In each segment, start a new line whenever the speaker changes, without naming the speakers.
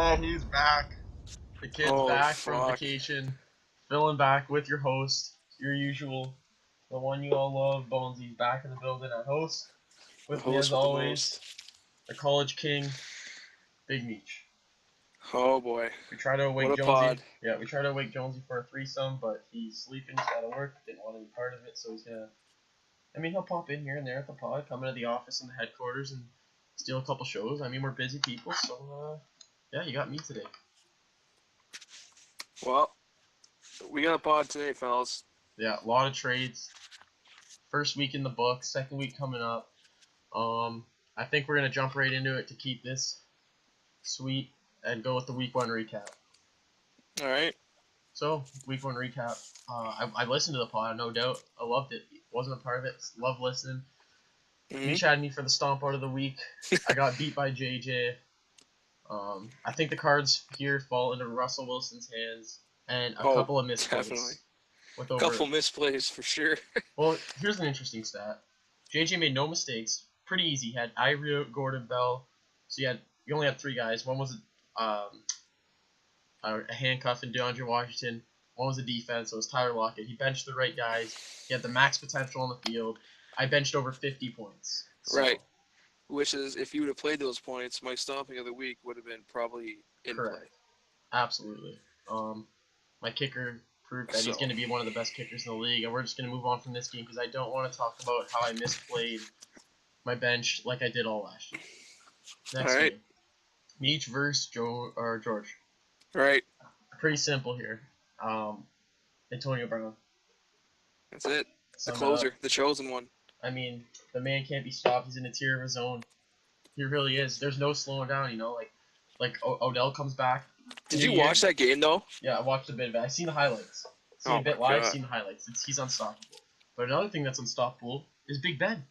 man, he's back. The kid's
Holy
back from
fuck.
vacation. Filling back with your host, your usual, the one you all love, Bonesy's back in the building at host.
The
With me
host
as
with the
always,
most.
the college king, Big Meech.
Oh boy.
We try to
What
wake
a
Jonesy.
pod.
Yeah, we try to wake Jonesy for a threesome, but he's sleeping, he's got to work, didn't want any part of it, so he's gonna. I mean, he'll pop in here and there at the pod, come into the office in the headquarters, and steal a couple shows. I mean, we're busy people, so yeah, you got me today.
Well, we got a pod today, fellas.
Yeah, a lot of trades. First week in the books, second week coming up. I think we're gonna jump right into it to keep this sweet and go with the week one recap.
Alright.
So, week one recap. I listened to the pod, no doubt. I loved it. Wasn't a part of it. Loved listening. Meech had me for the stomp out of the week. I got beat by JJ. I think the cards here fall into Russell Wilson's hands and a couple of misplays.
Definitely.
With over,
Couple misplays for sure.
well, here's an interesting stat. JJ made no mistakes. Pretty easy. He had Ivory, Gordon, Bell. So you only had three guys. One was a handcuff in DeAndre Washington. One was a defense. So it was Tyler Lockett. He benched the right guys. He had the max potential on the field. I benched over 50 points. So.
Right. Which is, if you would have played those points, my stomping of the week would have been probably in
Correct.
play.
Absolutely. My kicker proved that he's going to be one of the best kickers in the league, and we're just going to move on from this game because I don't want to talk about how I misplayed my bench like I did all last year. Next
All right.
game. Meech versus George.
Right.
Pretty simple here. Antonio Brown.
That's it. The
Sum it
closer.
up.
The chosen one.
I mean, the man can't be stopped. He's in the tier of his own. He really is. There's no slowing down, you know? Like Odell comes back.
Did you watch that game, though?
Yeah, I watched a bit of it. I've seen the highlights. Seen a bit live, seen the highlights. He's unstoppable. But another thing that's unstoppable is Big Ben.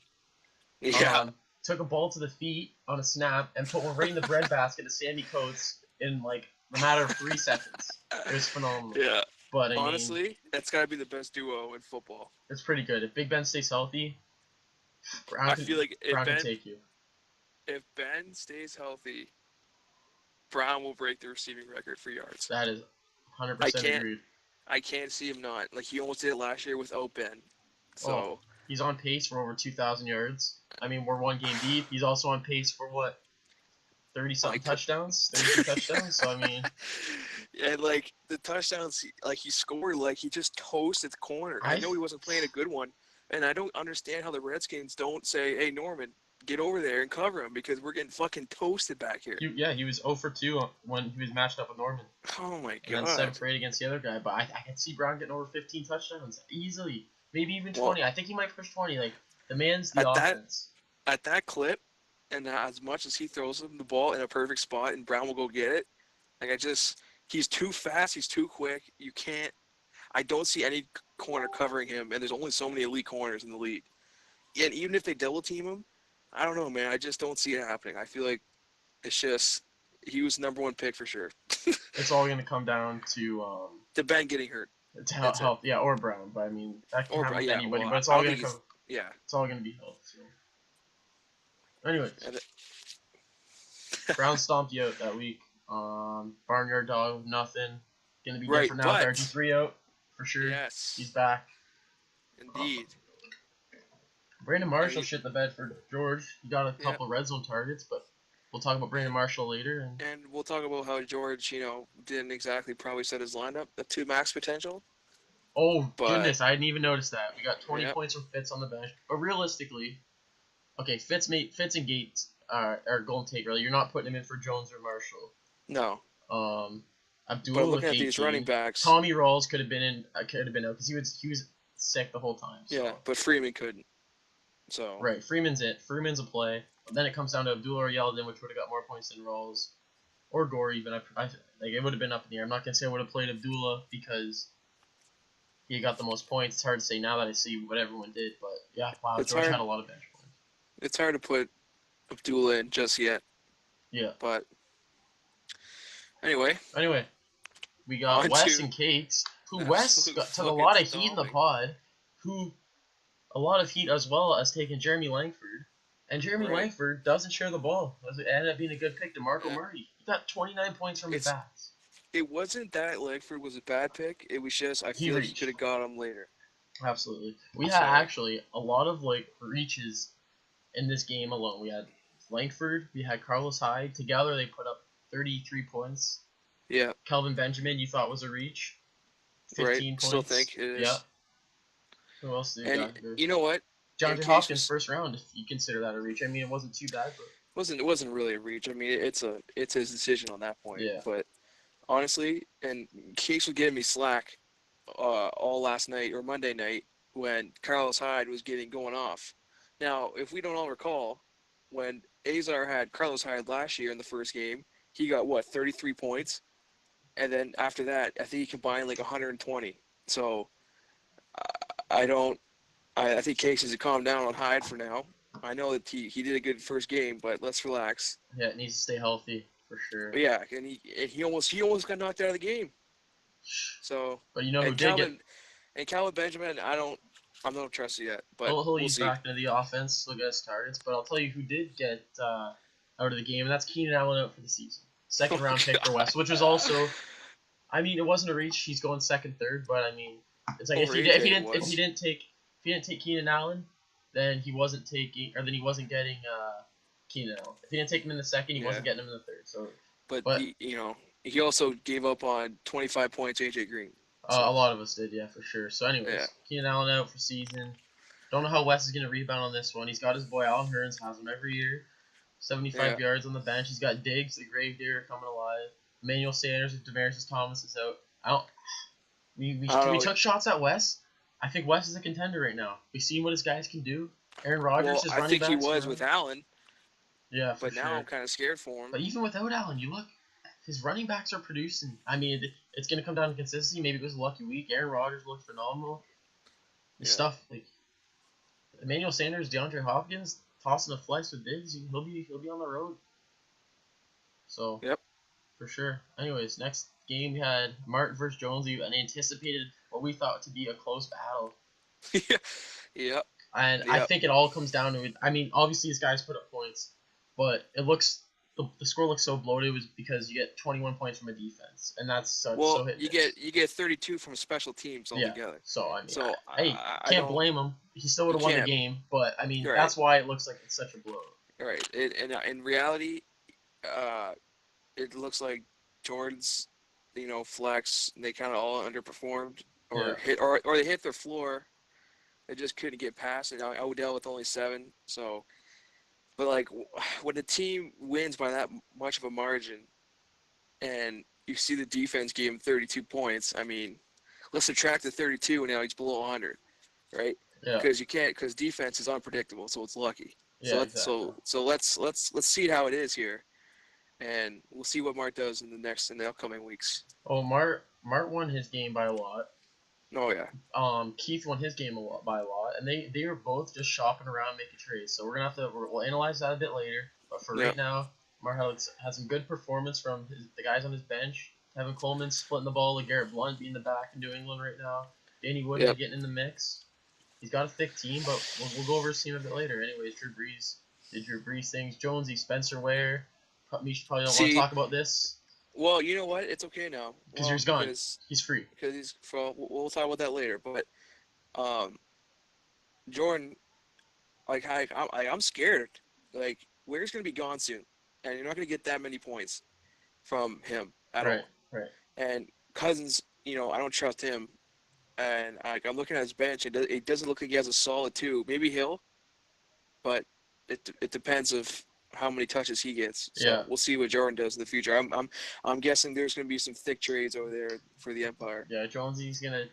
Yeah.
Took a ball to the feet on a snap and put one right in the breadbasket to Sandy Coates in like a matter of 3 seconds. It was phenomenal.
Yeah.
But
honestly, that's got to be the best duo in football.
It's pretty good. If Big Ben stays healthy, Brown can take you.
If Ben stays healthy, Brown will break the receiving record for yards.
That is 100% agreed.
I can't see him not. Like, he almost did it last year without Ben. So
he's on pace for over 2,000 yards. I mean, we're one game deep. He's also on pace for what? 30-something touchdowns? 32 touchdowns? So, I mean...
And, like, the touchdowns, like, he scored, like, he just toasted the corner. I know he wasn't playing a good one, and I don't understand how the Redskins don't say, hey, Norman, get over there and cover him because we're getting fucking toasted back here.
He was 0 for 2 when he was matched up with Norman.
Oh, my God.
And then 7 for 8 against the other guy. But I can see Brown getting over 15 touchdowns easily. Maybe even 20. I think he might push 20. Like, the man's the offense.
At that clip, and as much as he throws him the ball in a perfect spot and Brown will go get it, like, he's too fast, he's too quick. I don't see any corner covering him, and there's only so many elite corners in the league. And even if they double team him, I don't know, man. I just don't see it happening. I feel like it's just he was number one pick for sure.
It's all going to come down to
Ben getting hurt.
To health, yeah, or Brown. But I mean, that can happen with anybody. But it's all going to come.
Yeah,
it's all going to be health. So. Anyways, Brown stomped you out that week. Barnyard dog, nothing. Going to be different now. RG3 out for sure.
Yes,
he's back.
Indeed.
Brandon Marshall shit the bed for George. He got a couple red zone targets, but we'll talk about Brandon Marshall later.
And we'll talk about how George, didn't exactly probably set his lineup up to max potential.
Oh, goodness, I didn't even notice that. We got 20 points from Fitz on the bench. But realistically, okay, Fitz and Gates are Golden Tate, really. You're not putting him in for Jones or Marshall.
No.
Abdullah,
but looking at these running backs,
Tommy Rawls could have been out because he was sick the whole time. So.
Yeah, but Freeman couldn't. So
right, Freeman's a play. But then it comes down to Abdullah or Yeldon, which would have got more points than Rawls, or Gore even. Like it would have been up in the air. I'm not gonna say I would have played Abdullah because he got the most points. It's hard to say now that I see what everyone did, but yeah, wow, George had a lot of bench points.
It's hard to put Abdullah in just yet.
Yeah,
but anyway,
we got Wes and Cakes, who Wes took a lot of heat in the pod, who a lot of heat as well as taking Jeremy Langford. And Jeremy
Right.
Langford doesn't share the ball. It ended up being a good pick. DeMarco
Yeah.
Murray, he got 29 points from his
It's
bats.
it wasn't that Langford was a bad pick. It was just I
He
feel like he could
reached.
have got him later.
Absolutely. We had
So
actually a lot of like reaches in this game alone. We had Langford, we had Carlos Hyde. Together they put up 33 points.
yeah,
Kelvin Benjamin, you thought was a reach.
right.
15
Still
points.
think it
Yep.
is.
Who else do we
And
got here?
you know what? In
DeAndre
case
Hopkins,
was
first round, if you consider that a reach. I mean, it wasn't too bad, but
wasn't it wasn't really a reach. I mean, it's his decision on that point.
yeah.
But honestly, and Case was giving me slack all last night or Monday night when Carlos Hyde was getting going off. Now, if we don't all recall, when Azar had Carlos Hyde last year in the first game, he got what 33 points, and then after that, I think he combined like 120. So I don't. I think Case needs to calm down on Hyde for now. I know that he did a good first game, but let's relax.
Yeah, it needs to stay healthy for sure.
But yeah, and he almost got knocked out of the game. So
But you know who
and
did get?
Calvin Benjamin, I'm not trusted yet, but
He'll
we'll
ease
see.
back into the offense. Look at his targets. But I'll tell you who did get out of the game, and that's Keenan Allen out for the season.
Oh
Second round pick for
God.
West, which was also, I mean, it wasn't a reach. He's going second, third, but I mean, it's like
Over AJ it
if he
was.
didn't take Keenan Allen, then he wasn't getting Keenan Allen. If he didn't take him in the second, he
Yeah,
wasn't getting him in the third. So,
but
but
he also gave up on 25 points AJ Green.
a
So
lot of us did, yeah, for sure. So,
yeah,
anyways, Keenan Allen out for season. Don't know how Wes is gonna rebound on this one. He's got his boy Alan Hearns, has him every year. 75
yeah.
yards on the bench. He's got Diggs, the grave digger, coming alive. Emmanuel Sanders, if Demarius Thomas is out. I don't.
I don't
We
know.
took shots at Wes. I think Wes is a contender right now. We've seen what his guys can do. Aaron Rodgers,
Well,
his
I
running
think he
backs
was
around.
with Allen,
Yeah, for
but now I'm
sure.
kind of scared for him.
But even without Allen, you look, his running backs are producing. I mean, it's going to come down to consistency. Maybe it was a lucky week. Aaron Rodgers looked phenomenal. The
Yeah.
stuff like Emmanuel Sanders, DeAndre Hopkins, tossing a flex with Diggs, he'll be on the road. So
Yep.
for sure. Anyways, next game we had Martin versus Jonesy, and anticipated what we thought to be a close battle.
Yep.
And I
Yep.
think it all comes down to it. I mean, obviously these guys put up points, but the score looks so bloated was because you get 21 points from a defense, and that's
Well,
so hit
you
and
get
miss.
32 from special teams
Yeah.
altogether.
So I mean,
So
hey,
I
can't
don't.
blame him. He still would
You
have won the
can't.
game, but I mean,
You're right.
that's why it looks like it's such a blow.
You're right. And in reality, uh, it looks like Jordan's, flex. They kind of all underperformed
Yeah.
or they hit their floor. They just couldn't get past it. Odell with only 7. So, but like when the team wins by that much of a margin, and you see the defense gave him 32 points. I mean, let's subtract the 32, and now he's below 100, right?
Yeah.
Because defense is unpredictable, so it's lucky. So
Yeah. Exactly.
let's see how it is here, and we'll see what Mart does in the upcoming weeks.
Oh, Mart won his game by a lot.
Oh yeah.
Keith won his game by a lot, and they were both just shopping around making trades. So we'll analyze that a bit later. But for
Yeah.
right now, Marhel has some good performance from the guys on his bench. Tevin Coleman splitting the ball, Garrett Blunt being the back in New England right now. Danny Woodhead
Yep.
getting in the mix. He's got a thick team, but we'll go over his team a bit later. Anyways, Drew Brees did Drew Brees things. Jonesy, Spencer Ware. Misha probably don't want to
See,
talk about this
well, you know what? It's okay now.
because
Well,
he's gone. He's free.
because he's from. We'll talk about that later. But um, Jordan, like I'm scared. Like Ware's gonna be gone soon, and you're not gonna get that many points from him at
Right.
all.
Right.
And Cousins, I don't trust him. And I'm looking at his bench. It doesn't look like he has a solid 2. Maybe Hill, but it depends of how many touches he gets. So
Yeah.
we'll see what Jordan does in the future. I'm guessing there's going to be some thick trades over there for the Empire.
Yeah, Jonesy's gonna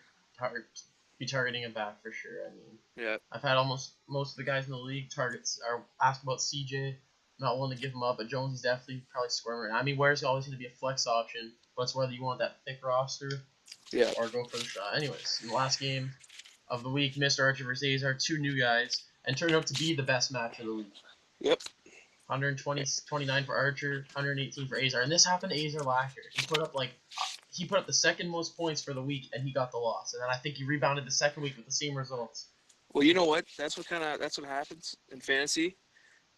be targeting him back for sure. I mean,
Yeah.
I've had almost most of the guys in the league targets are asked about CJ, not willing to give him up, but Jonesy's definitely probably squirming. I mean, Ware's always going to be a flex option, but it's whether you want that thick roster
Yeah.
or go for the shot. Anyways, in the last game of the week, Mr. Archer versus Azar, 2 new guys, and turned out to be the best match of the week.
Yep.
129 for Archer, 118 for Azar, and this happened to Azar last year. He put up the second most points for the week, and he got the loss. And then I think he rebounded the second week with the same results.
Well, you know what? That's what happens in fantasy.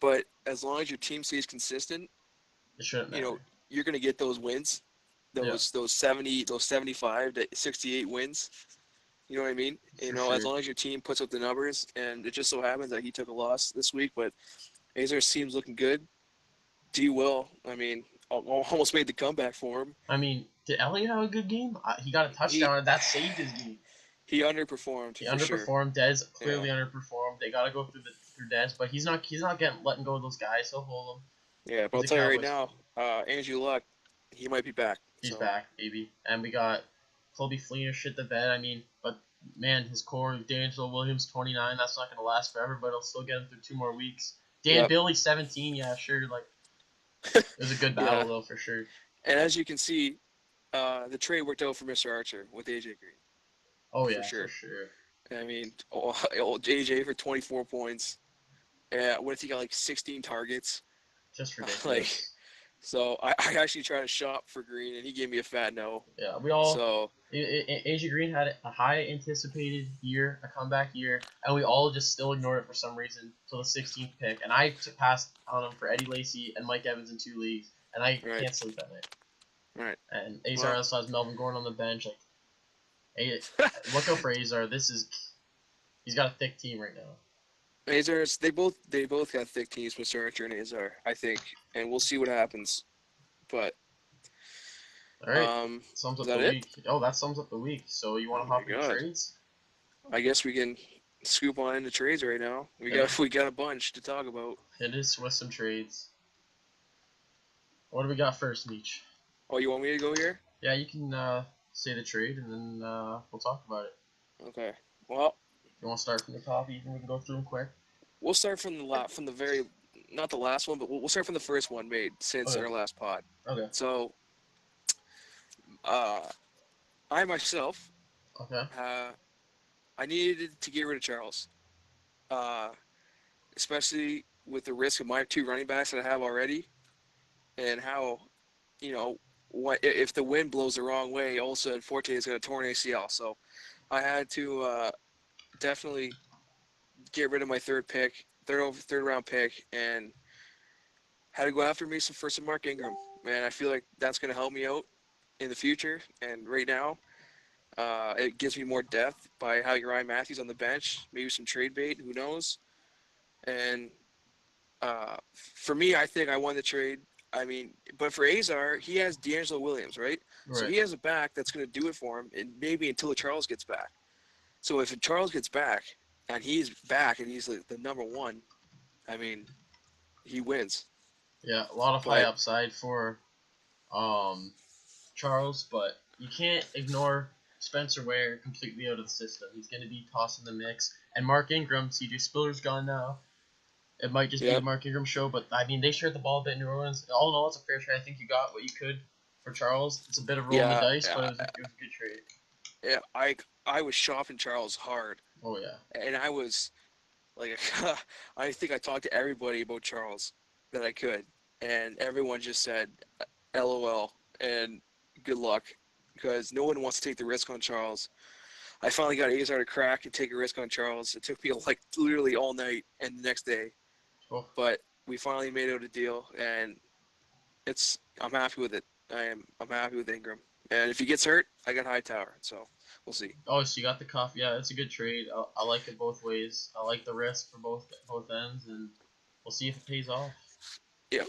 But as long as your team stays consistent,
It shouldn't
you know
matter.
you're going to get those wins,
Yeah,
those 70, those 75 to 68 wins. You know what I mean?
for
As
sure.
long as your team puts up the numbers, and it just so happens that he took a loss this week, but Azar's team's looking good. D Will, I mean, almost made the comeback for him.
I mean, did Elliott have a good game? He got a
He
touchdown, and that saved his game.
he underperformed
He
for sure.
underperformed. Dez
Yeah,
clearly underperformed. They got to go through Dez, but he's not getting letting go of those guys. He'll hold them.
yeah. But
He's
I'll
a
tell you right
Cowboys.
now, Andrew Luck, he might be back.
He's
So
back, baby. And we got Colby Fleener shit the bed. I mean, but man, his core, D'Angelo Williams, 29. That's not gonna last forever, but it'll still get him through 2 more weeks. Dan
yep,
Billy, 17. Yeah, sure. Like it was a good
yeah.
battle though, for sure.
And as you can see, the trade worked out for Mr. Archer with AJ Green
Oh
for
yeah, for
sure.
sure.
I mean, AJ for 24 points. What if he got like 16 targets?
Just
like,
ridiculous.
so I actually tried to shop for Green, and he gave me a fat no.
Yeah, we all.
So
AJ Green had a high anticipated year, a comeback year, and we all just still ignored it for some reason till the 16th pick. And I passed on him for Eddie Lacy and Mike Evans in 2 leagues, and I
right,
can't sleep at night.
right.
And Azar
Well,
also has Melvin Gordon on the bench. Like, hey, look out for Azar. He's got a thick team right now.
Azars, they both got thick teams, Mr. Archer and Azar, I think, and we'll see what happens. But
All right, sums
is
up the
that it?
week. Oh, that sums up the week. So you want
Oh
to
my
hop into
God.
trades?
I guess we can scoop on into trades right now. We
Hit,
got we got a bunch to talk about.
hit us with some trades. What do we got first, Meech?
Oh, you want me to go here?
Yeah, you can say the trade, and then we'll talk about it.
Okay. Well,
You want to start from the top? You we can go through them quick.
we'll start from the very, not the last one, but we'll start from the first one made since
Okay.
our last pod.
Okay.
So, uh, I myself,
Okay.
I needed to get rid of Charles, uh, especially with the risk of my two running backs that I have already, and how, you know, what if the wind blows the wrong way, all of a sudden Forte is going to torn ACL. So, I had to definitely get rid of my third round pick, and had to go after me for some Mark Ingram. Man, I feel like that's going to help me out in the future. And right now, it gives me more depth by having Ryan Matthews on the bench, maybe some trade bait, who knows. And for me, I think I won the trade. I mean, but for Azar, he has D'Angelo Williams, right? So
Right.
he has a back that's going to do it for him, and maybe until Charles gets back. So if Charles gets back and he's back and he's the number one, I mean, he wins.
Yeah, a lot of high
But
upside for um Charles, but you can't ignore Spencer Ware completely out of the system. He's going to be tossed in the mix. And Mark Ingram, CJ Spiller's gone now. It might just be the
yep,
Mark Ingram show, but I mean, they shared the ball a bit in New Orleans. All in all, it's a fair trade. I think you got what you could for Charles. It's a bit of rolling the
yeah,
dice, but
yeah,
it was a good trade.
yeah. I was shopping Charles hard,
Oh, yeah.
and I was like, I think I talked to everybody about Charles that I could, and everyone just said, "LOL" and "Good luck," because no one wants to take the risk on Charles. I finally got Azar to crack and take a risk on Charles. It took me like literally all night and the next day,
Oh,
but we finally made out a deal, and I'm happy with it. I'm happy with Ingram, and if he gets hurt, I got Hightower, so we'll see.
oh, so you got the coffee. Yeah, it's a good trade. I like it both ways. I like the risk for both ends, and we'll see if it pays off.
Yep.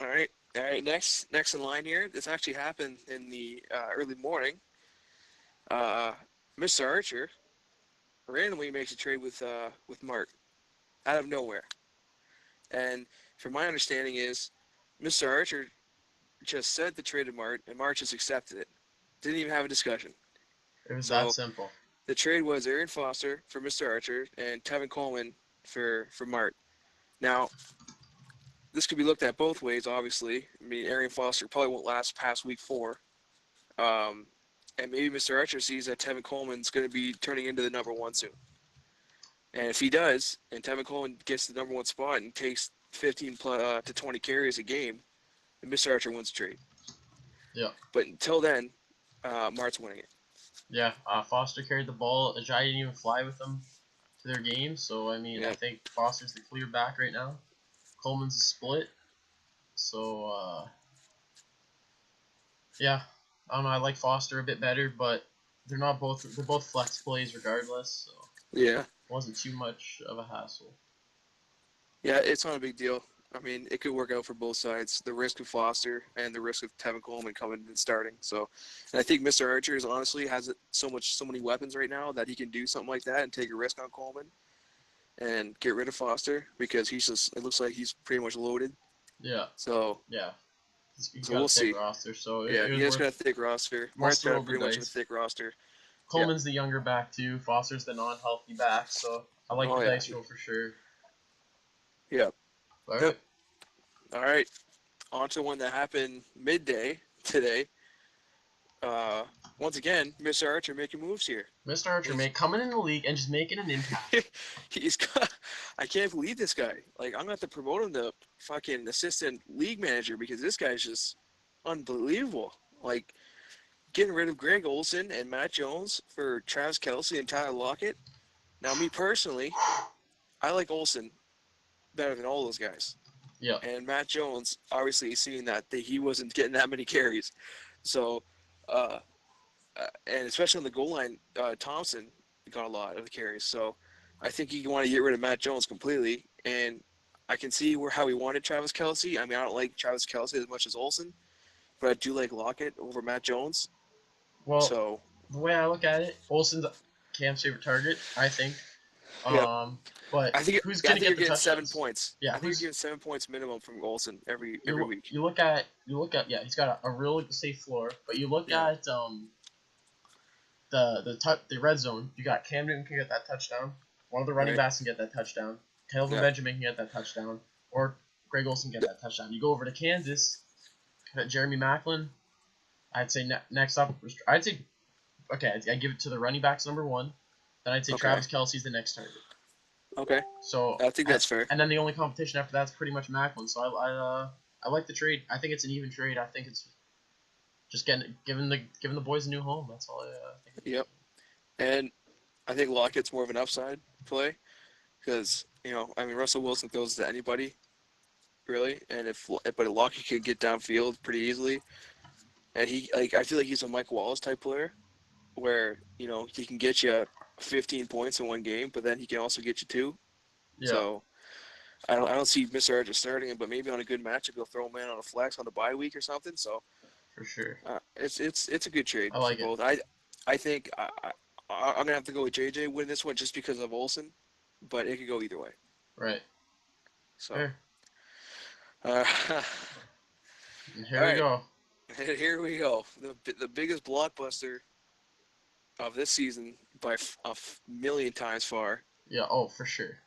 All right. All right. Next in line here. This actually happened in the early morning. Uh, Mr. Archer randomly makes a trade with Mark out of nowhere, and from my understanding is Mr. Archer just said the trade to Mart, and Mart just accepted it. Didn't even have a discussion.
It was that
So
simple.
the trade was Arian Foster for Mr. Archer and Tevin Coleman for Mart. Now this could be looked at both ways. Obviously, I mean Arian Foster probably won't last past week 4. And maybe Mr. Archer sees that Tevin Coleman's going to be turning into the number one soon. And if he does, and Tevin Coleman gets the number one spot and takes 15 to 20 carries a game, then Mr. Archer wins the trade.
Yeah.
But until then, Mart's winning it.
Yeah, Foster carried the ball. Ajay didn't even fly with them to their game, so I mean, I
Yep.
think Foster's the clear back right now. Coleman's a split. So yeah, I don't know. I like Foster a bit better, but they're both flex plays regardless. So
Yeah.
it wasn't too much of a hassle.
Yeah, it's not a big deal. I mean, it could work out for both sides. The risk of Foster and the risk of Tevin Coleman coming and starting. So, and I think Mr. Archer is honestly has so many weapons right now that he can do something like that and take a risk on Coleman and get rid of Foster because he's just. It looks like he's pretty much loaded.
Yeah,
So,
yeah. He's
so
got a
we'll
thick
see.
roster, so
Yeah,
it
he
was
has got a
worth
thick roster.
must
Mart's got
throw
a
the
pretty much a
dice.
thick roster. Yeah.
Coleman's the younger back too. Foster's the non-healthy back, so I like
Oh
the
yeah.
dice roll for sure.
Yeah.
All
Yep.
right,
All right. On to one that happened midday today. Once again, Mr. Archer making moves here.
Mr. Archer, coming in the league and just making an impact.
He's got. I can't believe this guy. Like, I'm gonna have to promote him to fucking assistant league manager because this guy's just unbelievable. Like, getting rid of Greg Olson and Matt Jones for Travis Kelce and Tyler Lockett. Now, me personally, I like Olson better than all those guys.
Yeah,
And Matt Jones, obviously, seeing that he wasn't getting that many carries. So, uh, and especially on the goal line, Thompson got a lot of the carries. So I think you want to get rid of Matt Jones completely. And I can see how he wanted Travis Kelce. I mean, I don't like Travis Kelce as much as Olsen, but I do like Lockett over Matt Jones.
well,
So
the way I look at it, Olsen's Cam's favorite target, I think.
yeah,
But
I think
who's
I
gonna
think you're
get the
getting 7
touchdowns?
points.
Yeah,
I think you're
who's
getting 7 points minimum from Olsen every week.
you look at yeah, he's got a real safe floor, but you look
Yeah,
at the red zone. You got Cam Newton can get that touchdown. One of the running
right.
backs can get that touchdown. Kelvin
Yeah,
Benjamin can get that touchdown, or Greg Olsen can get that touchdown. You go over to Kansas, got Jeremy Maclin. I'd say next up, I'd say okay, I give it to the running backs number one. Then I'd say
okay,
Travis Kelsey's the next target.
okay.
So
I think that's fair.
and then the only competition after that's pretty much Macklin. So I like the trade. I think it's an even trade. I think it's just giving the boys a new home. That's all I think.
Yep. And I think Lockett's more of an upside play because I mean Russell Wilson throws to anybody really, and but Lockett can get downfield pretty easily, and I feel like he's a Mike Wallace type player where he can get you 15 points in one game, but then he can also get you two.
Yeah,
So I don't see Mr. Archer starting him, but maybe on a good matchup he'll throw him in on a flex on the bye week or something. So
for sure.
it's a good trade
I
for
like it.
both. I think I'm gonna have to go with JJ win this one just because of Olsen, but it could go either way.
Right.
So
Here.
uh,
And
all
here we
right,
go.
here we go. The biggest blockbuster of this season by a million times far,
Yeah. Oh, for sure.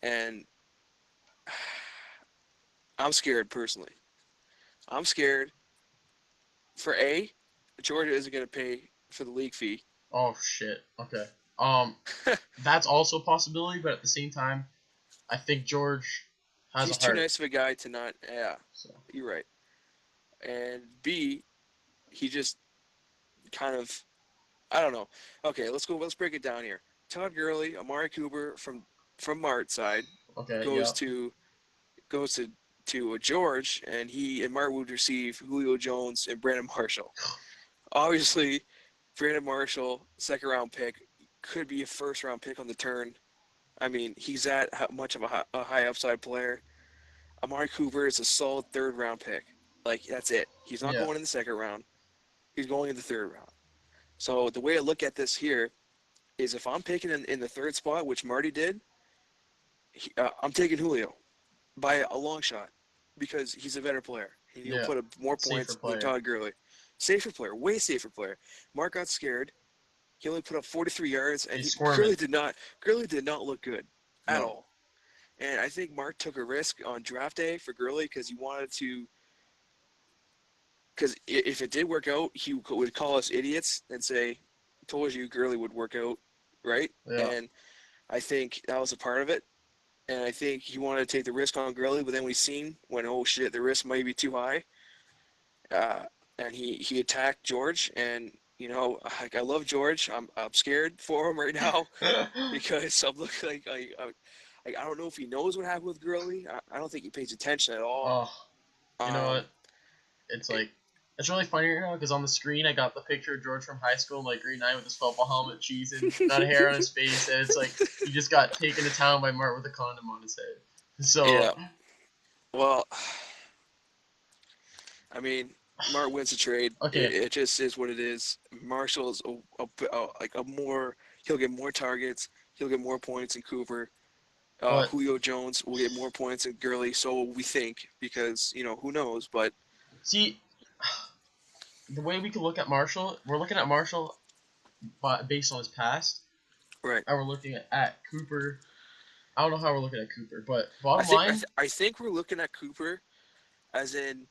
and I'm scared personally. I'm scared for Georgia isn't gonna pay for the league fee.
Oh shit. Okay. That's also a possibility, but at the same time, I think George has a
He's too
heart.
nice of a guy to not. Yeah,
So
you're right. And B, he just kind of. I don't know. Okay, let's go. Let's break it down here. Todd Gurley, Amari Cooper from Mart's side
okay.
goes
Yeah.
to George, and he and Mart would receive Julio Jones and Brandon Marshall. Obviously, Brandon Marshall, second round pick, could be a first round pick on the turn. I mean, he's that much of a high upside player. Amari Cooper is a solid third round pick. Like, that's it. He's not
Yeah.
going in the second round. He's going in the third round. So the way I look at this here is if I'm picking in the third spot, which Marty did, I'm taking Julio by a long shot because he's a better player. He'll
Yeah.
put up more
Safer
points than
player.
Todd Gurley. Safer player, way safer player. Mark got scared. He only put up 43 yards, and
He's
Gurley
squirming.
did not look good at
No.
all. And I think Mark took a risk on draft day for Gurley because he wanted to. Because if it did work out, he would call us idiots and say, "Told you Gurley would work out, right?"
Yeah.
And I think that was a part of it. And I think he wanted to take the risk on Gurley, but then we seen when oh shit, the risk might be too high. Uh, and he attacked George, and I love George. I'm scared for him right now because I'm looking like I Like, I don't know if he knows what happened with Gurley. I don't think he pays attention at all.
Oh, you know
Um,
what? It's
it,
like it's really funny right now because on the screen I got the picture of George from high school in like grade 9 with his football helmet, cheese, and not a hair on his face, and it's like he just got taken to town by Mart with a condom on his head. So
yeah. Well, I mean, Mart wins the trade.
okay,
It just is what it is. Marshall's like a more. He'll get more targets. He'll get more points than Cooper.
but
Julio Jones will get more points than Gurley, so we think, because who knows? But
see, the way we can look at Marshall, we're looking at Marshall based on his past,
right,
and we're looking at Cooper. I don't know how we're looking at Cooper, but
I
bottom
think I,
line,
th- I think we're looking at Cooper as in,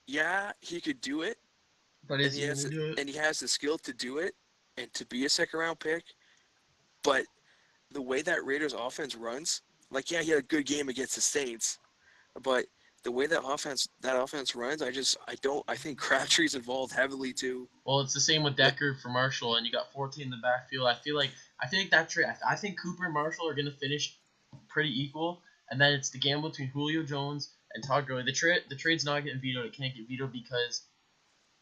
yeah, he could do it,
but
and
is he gonna do it?
he has the skill to do it, and to be a second round pick. But the way that Raiders offense runs, like, yeah, he had a good game against the Saints, but the way that offense runs, I think Crabtree's involved heavily too.
Well, it's the same with Decker for Marshall, and you got 14 in the backfield. I think that trade. I think Cooper and Marshall are gonna finish pretty equal, and then it's the gamble between Julio Jones and Todd Gurley. The trade's not getting vetoed. It can't get vetoed because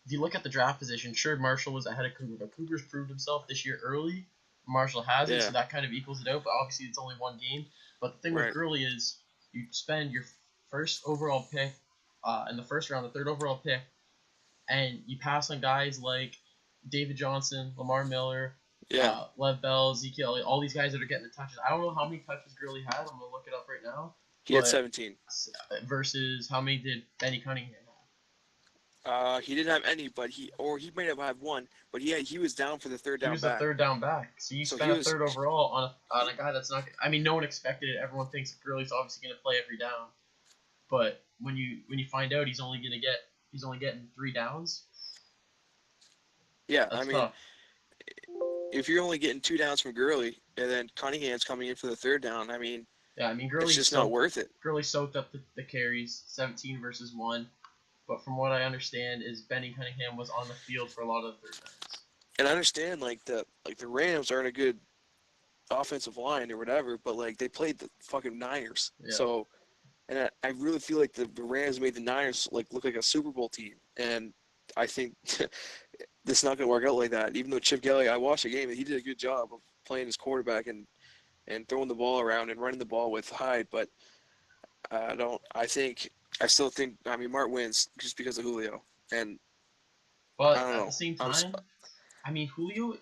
if you look at the draft position, sure Marshall was ahead of Cooper, but Cooper's proved himself this year early. Marshall hasn't, so
Yeah,
that kind of equals it out. But obviously, it's only one game. But the thing with
right.
Gurley is you spend your first overall pick in the first round, the third overall pick, and you pass on guys like David Johnson, Lamar Miller,
Yeah,
Lev Bell, Ezekiel, all these guys that are getting the touches. I don't know how many touches Gurley had. I'm gonna look it up right now.
he had
But
17.
versus how many did Benny Cunningham have?
He didn't have any, but he might have had one, but he was down for the third
He
down
was the
back.
third down back, so you
So
spent
he
a
was,
third overall on a guy that's not. I mean, no one expected it. Everyone thinks Gurley's obviously gonna play every down, but when you find out he's only getting 3 downs,
yeah. I
that's
mean,
tough.
if you're only getting 2 downs from Gurley, and then Cunningham's coming in for the third down, I mean,
Yeah, I mean
it's just not worth it.
Gurley soaked up the carries, 17 versus 1. But from what I understand, is Benny Cunningham was on the field for a lot of the third downs.
And I understand, like the Rams aren't a good offensive line or whatever, but like they played the fucking Niners.
Yeah.
So, and I really feel like the Rams made the Niners like look like a Super Bowl team, and I think this is not going to work out like that. Even though Chip Kelly, I watched the game and he did a good job of playing his quarterback and throwing the ball around and running the ball with Hyde, but I don't. I still think. I mean, Mart wins just because of Julio, and I
But
don't
at the
know.
same time, I mean Julio.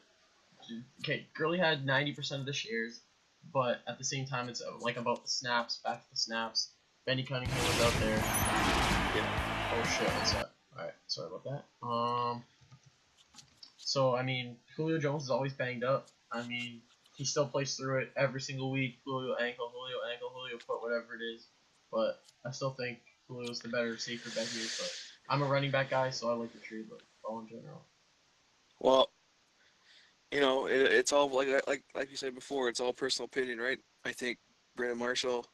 Okay, Gurley had 90% of the shares, but at the same time, it's like about the snaps, back to the snaps. Benny Cunningham was out there.
Yeah.
Oh shit! What's that? All right, sorry about that. So I mean, Julio Jones is always banged up. I mean, he still plays through it every single week. Julio ankle, Julio foot, whatever it is. But I still think Julio's the better, safer bet here. But I'm a running back guy, so I like the trade, but all in general.
Well, it's all like you said before. It's all personal opinion, right? I think Brandon Marshall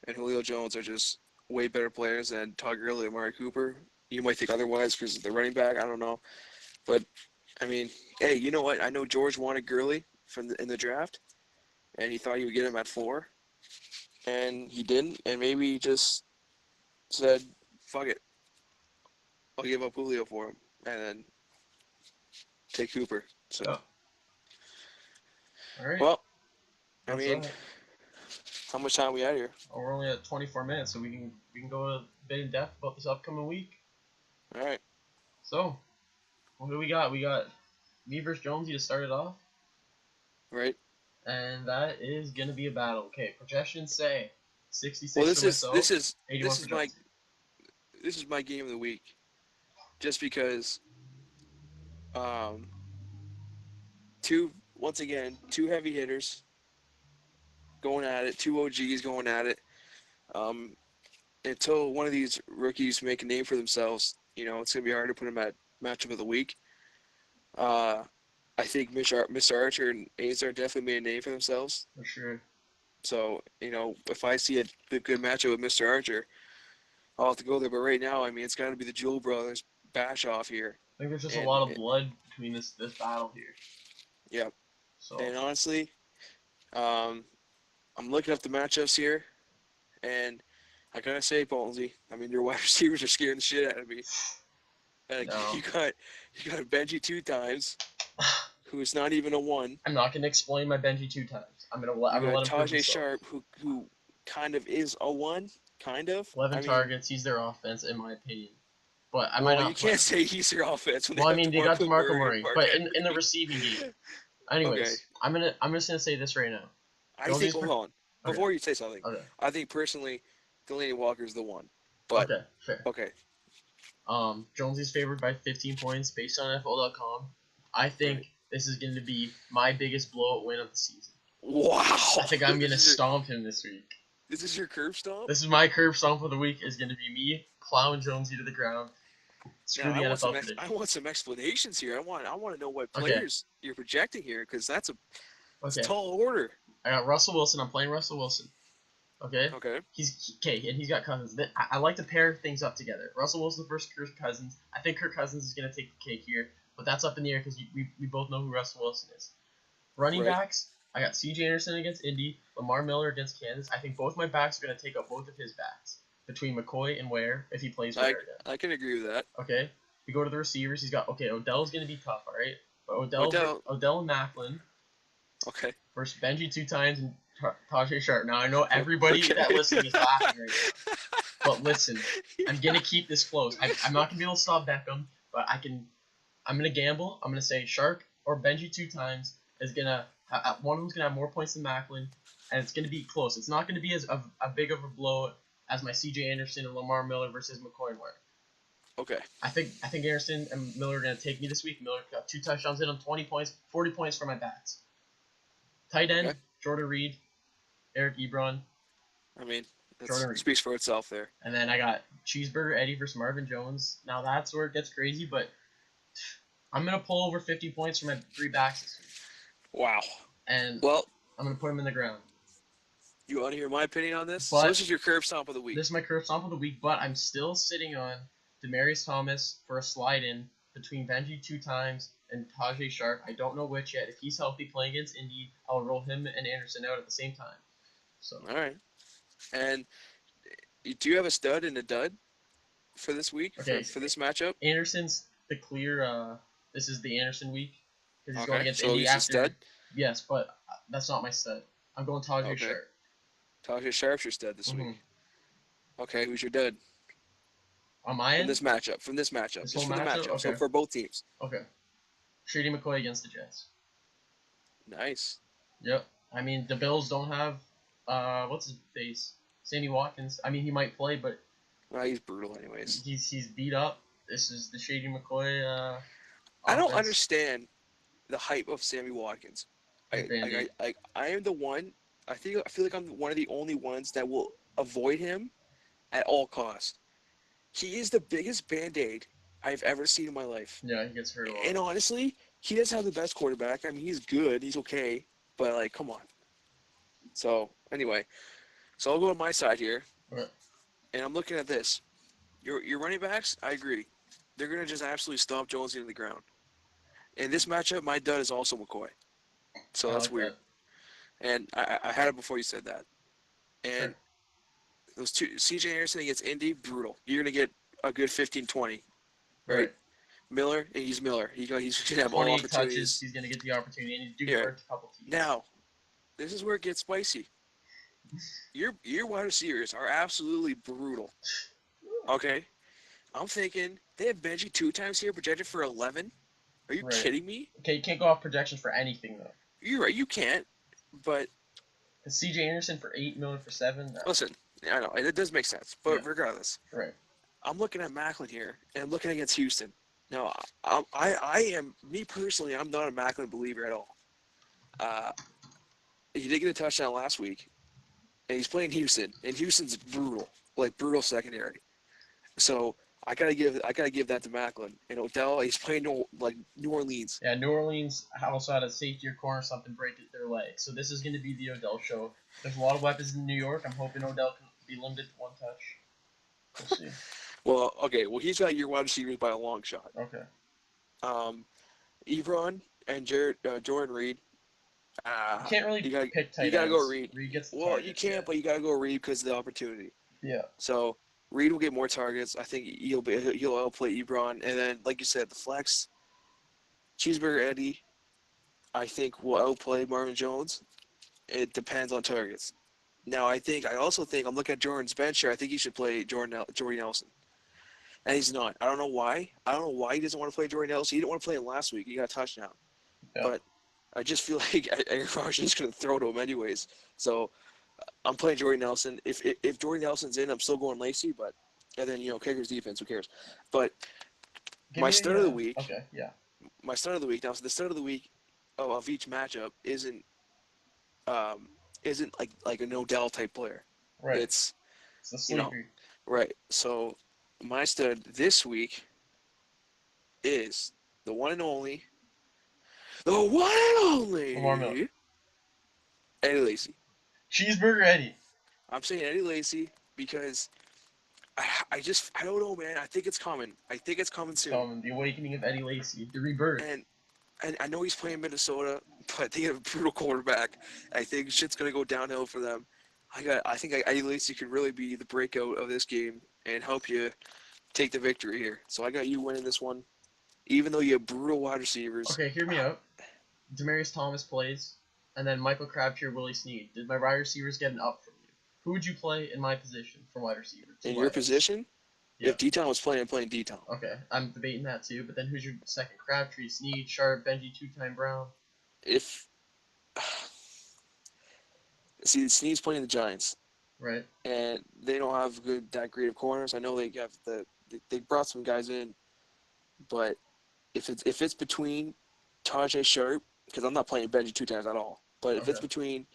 and Julio Jones are just way better players than Todd Gurley and Amari Cooper. You might think otherwise because of the running back. I don't know, but I mean, hey, you know what? I know George wanted Gurley in the draft, and he thought he would get him at 4, and he didn't, and maybe he just said, "Fuck it, I'll give up Julio for him," and then take Cooper. So,
Yeah. All right.
well, I
That's
mean,
that.
how much time we had here?
Oh, we're only at 24 minutes, so we can go a bit in depth about this upcoming week.
All right.
So, who we got? We got me versus Jonesy to start it off.
Right.
And that is gonna be a battle. Okay, projections say
Well,
66
this
for
is
myself,
this is
81
this
for
is my
Jonesy.
this is my game of the week, just because um two heavy hitters going at it, two OGs going at it. Um, until one of these rookies make a name for themselves, it's gonna be hard to put them at matchup of the week. Uh, I think Mr. Archer and Azar definitely made a name for themselves.
For sure.
So if I see a good matchup with Mr. Archer, I'll have to go there. But right now, I mean, it's got to be the Jewel Brothers bash off here,
I think there's just a
and
lot of blood between this battle here.
yeah,
So
and honestly, um, I'm looking up the matchups here, and I gotta say, Ballsy, I mean, your wide receivers are scaring the shit out of me.
No.
You got Benji 2 times, who is not even a 1.
I'm not gonna explain my Benji 2 times. I'm gonna
You got
let him prove
Tajay
himself.
Sharp, who kind of is a 1, kind of.
11
I mean,
targets. He's their offense, in my opinion. But I might
well, you
not play
can't
him.
say he's their offense when they
Well, I
have
mean, they got
DeMarco
DeMarco
Murray and
Murray,
Mark
but in the
Henry.
receiving game.
Okay,
Anyways, I'm just gonna say this right now.
I think.
Jonesy's
Hold on,
okay.
before you say something,
Okay.
I think personally, Delaney Walker's the 1. But
Okay. Fair.
okay,
Jonesy's favored by 15 points based on NFL.com. I
right.
think this is going to be my biggest blowout win of the season.
Wow,
I think I'm going to stomp him this week.
this is your curb stomp.
This is my curb stomp of the week. Is going to be me plowing Jonesy to the ground. Screw
Now
the NFL
I
prediction.
want some explanations here. I want to know what
Okay.
players you're projecting here because that's a
Okay.
tall order.
I got Russell Wilson. I'm playing Russell Wilson. Okay.
Okay.
He's okay, and he's got Cousins. I like to pair things up together. Russell Wilson versus Kirk Cousins. I think Kirk Cousins is going to take the cake here, but that's up in the air because we both know who Russell Wilson is. Running
Right.
backs, I got C.J. Anderson against Indy, Lamar Miller against Kansas. I think both my backs are going to take up both of his backs between McCoy and Ware if he plays Ware again.
I can agree with that.
Okay. We go to the receivers. He's got Odell's going to be tough, all right. But
Odell.
Odell and Macklin
Okay.
versus Benji 2 times and Tajay Sharp. Now I know everybody
Okay.
that listening is laughing right now. But listen, I'm gonna keep this close. I'm not gonna be able to stop Beckham, but I'm gonna gamble. I'm gonna say Shark or Benji 2 times is gonna. One of them's gonna have more points than Macklin, and it's gonna be close. It's not gonna be as a big of a blow as my C.J. Anderson and Lamar Miller versus McCoy and Ware.
Okay.
I think Anderson and Miller are gonna take me this week. Miller got 2 touchdowns, hit him 20 points, 40 points for my bats. Tight end,
Okay.
Jordan Reed, Eric Ebron.
I mean,
Jordan
that
Reed.
speaks for itself there.
And then I got Cheeseburger Eddie versus Marvin Jones. Now that's where it gets crazy, but I'm gonna pull over 50 points for my 3 backs this week.
Wow.
And
Well,
I'm gonna put them in the ground.
you want to hear my opinion on this?
But
so this is your curb stomp of the week.
This is my curve stomp of the week, but I'm still sitting on Demaryius Thomas for a slide in between Benji 2 times and Tajay Sharp. I don't know which yet. If he's healthy playing against Indy, I'll roll him and Anderson out at the same time. So
All right. And do you have a stud and a dud for this week,
okay,
for this matchup?
Anderson's the clear. This is the Anderson week because he's
Okay,
going against
so
Indy
he's a
after.
stud?
Yes, but that's not my stud. I'm going Tajay
Okay.
Sharp.
Tajay Sharp's your stud this week. Okay, who's your dud?
On my
From
end?
this matchup.
This
Just
whole
for the matchup.
Okay.
So for both teams.
Okay. Shady McCoy against the Jets.
Nice.
Yep. I mean, the Bills don't have, what's his face? Sammy Watkins. I mean, he might play, but
Well, he's brutal anyways.
he's beat up. This is the Shady McCoy
I don't
offense.
understand the hype of Sammy Watkins. I am the one. I feel like I'm one of the only ones that will avoid him at all costs. He is the biggest Band-Aid I've ever seen in my life.
Yeah, he gets hurt a lot.
And honestly, he doesn't have the best quarterback. I mean, he's good. He's okay. But, like, come on. So, anyway. So, I'll go on my side here.
Okay.
And I'm looking at this. Your running backs, I agree. They're going to just absolutely stomp Jones into the ground. In this matchup, my dud is also McCoy. So,
I
that's
like
weird. And I had it before you said that. And
Sure.
those two, C.J. Anderson against Indy, brutal. You're going to get a good 15-20. Right? Miller, he's Miller. He's going to have all opportunities.
Touches, he's going to get the opportunity, and he's due for a couple teams.
Now, this is where it gets spicy. Your wide receivers are absolutely brutal. Okay? I'm thinking, they have Benji 2 times here, projected for 11. Are you kidding me?
Okay, you can't go off projections for anything, though.
You're right, you can't. But
C.J. Anderson for 8, Miller for 7. No.
Listen, I know, it does make sense. But regardless.
Right.
I'm looking at Macklin here, and I'm looking against Houston. Now, I am, me personally, I'm not a Macklin believer at all. He did get a touchdown last week, and he's playing Houston, and Houston's brutal, like brutal secondary. So I gotta give that to Macklin. And Odell, he's playing New Orleans.
Yeah, New Orleans also had a safety or corner something break their leg. So this is going to be the Odell show. There's a lot of weapons in New York. I'm hoping Odell can be limited to 1 touch. We'll see.
Well, okay. Well, he's got your wide receivers by a long shot.
Okay.
Ebron and Jordan Reed,
You can't really pick
You
tight
gotta go
ends.
Reed.
Reed gets the
Well, you
targets. Yeah.
can't, but you gotta go Reed because of the opportunity.
Yeah.
So Reed will get more targets. I think he'll outplay Ebron, and then like you said, the flex Cheeseburger Eddie, I think will outplay Marvin Jones. It depends on targets. Now I also think I'm looking at Jordan's bench here. I think he should play Jordy Nelson, and he's not. I don't know why. I don't know why he doesn't want to play Jordy Nelson. He didn't want to play him last week. He got a touchdown,
Yeah.
but I just feel like Aaron Rodgers is going to throw to him anyways. So I'm playing Jordy Nelson. If Jordy Nelson's in, I'm still going Lacey. But and then Kickers defense, who cares? But
Give
my
me
start
a.
of the week,
Okay. Yeah.
my start of the week. Now, so the start of the week of each matchup um, isn't like an Odell type player.
Right.
It's
It's the
you know
sleeper.
right. So my stud this week is the one and only, the one and
Lamar Miller.
only Eddie Lacy.
Cheeseburger Eddie.
I'm saying Eddie Lacy because I don't know, man. I think it's coming. I think it's coming
It's
soon.
coming. The awakening of Eddie Lacy. The rebirth.
And I know he's playing Minnesota, but they have a brutal quarterback. I think shit's gonna go downhill for them. I think Eddie Lacy could really be the breakout of this game and help you take the victory here. So I got you winning this one, even though you have brutal wide receivers.
Okay, hear me out. Demarius Thomas plays, and then Michael Crabtree or Willie Snead. Did my wide receivers get an up from you? Who would you play in my position for wide receiver?
In your position,
Yeah.
if D-Town was playing, I'm playing D-Town.
Okay, I'm debating that too. But then who's your second? Crabtree, Snead, Sharp, Benji, two-time Brown.
If see, Snead's playing the Giants,
Right.
and they don't have that great of corners. I know they brought some guys in, but if it's between Tajay Sharp, because I'm not playing Benji two times at all, but if it's
Okay.
between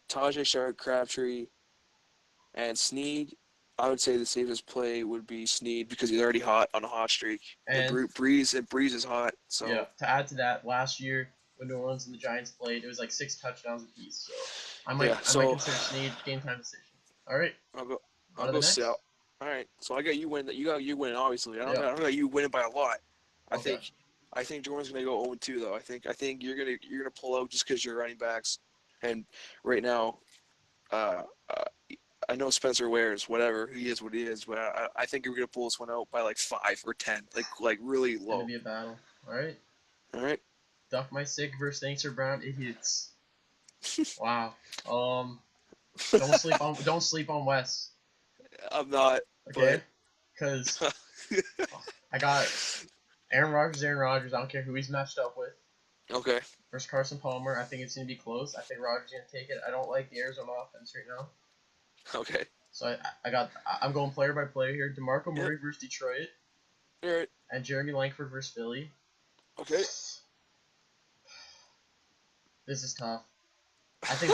Tajay Sharp, Crabtree, and Snead, I would say the safest play would be Snead because he's already hot on a hot streak, and
And
Breeze is hot.
yeah,
So
to add to that, last year when New Orleans and the Giants played, it was like 6 touchdowns apiece. So
yeah,
I might
so
consider Snead game time decision. All right,
I'll go
on
I'll
to the
go Sal.
next.
All right, so I got you winning. You got you winning. Obviously,
Yeah.
I don't got you winning by a lot. I
Okay.
think I think Jordan's gonna go 0-2 though. I think you're gonna pull out just because you're running backs, and right now, uh, uh, I know Spencer Ware's whatever he is what he is, but I think you're gonna pull this one out by like 5 or 10, like really
It's gonna
low.
be a battle. All right.
All right.
Duck my sick versus Thanks Brown idiots. Wow. Don't sleep on Wes.
I'm not,
Okay.
but
Because I got Aaron Rodgers. I don't care who he's matched up with.
okay.
Versus Carson Palmer. I think it's gonna be close. I think Rodgers is gonna take it. I don't like the Arizona offense right now.
Okay.
So I'm going player by player here. DeMarco
Yep.
Murray versus Detroit,
All right.
and Jeremy Langford versus Philly.
Okay.
This is tough. I think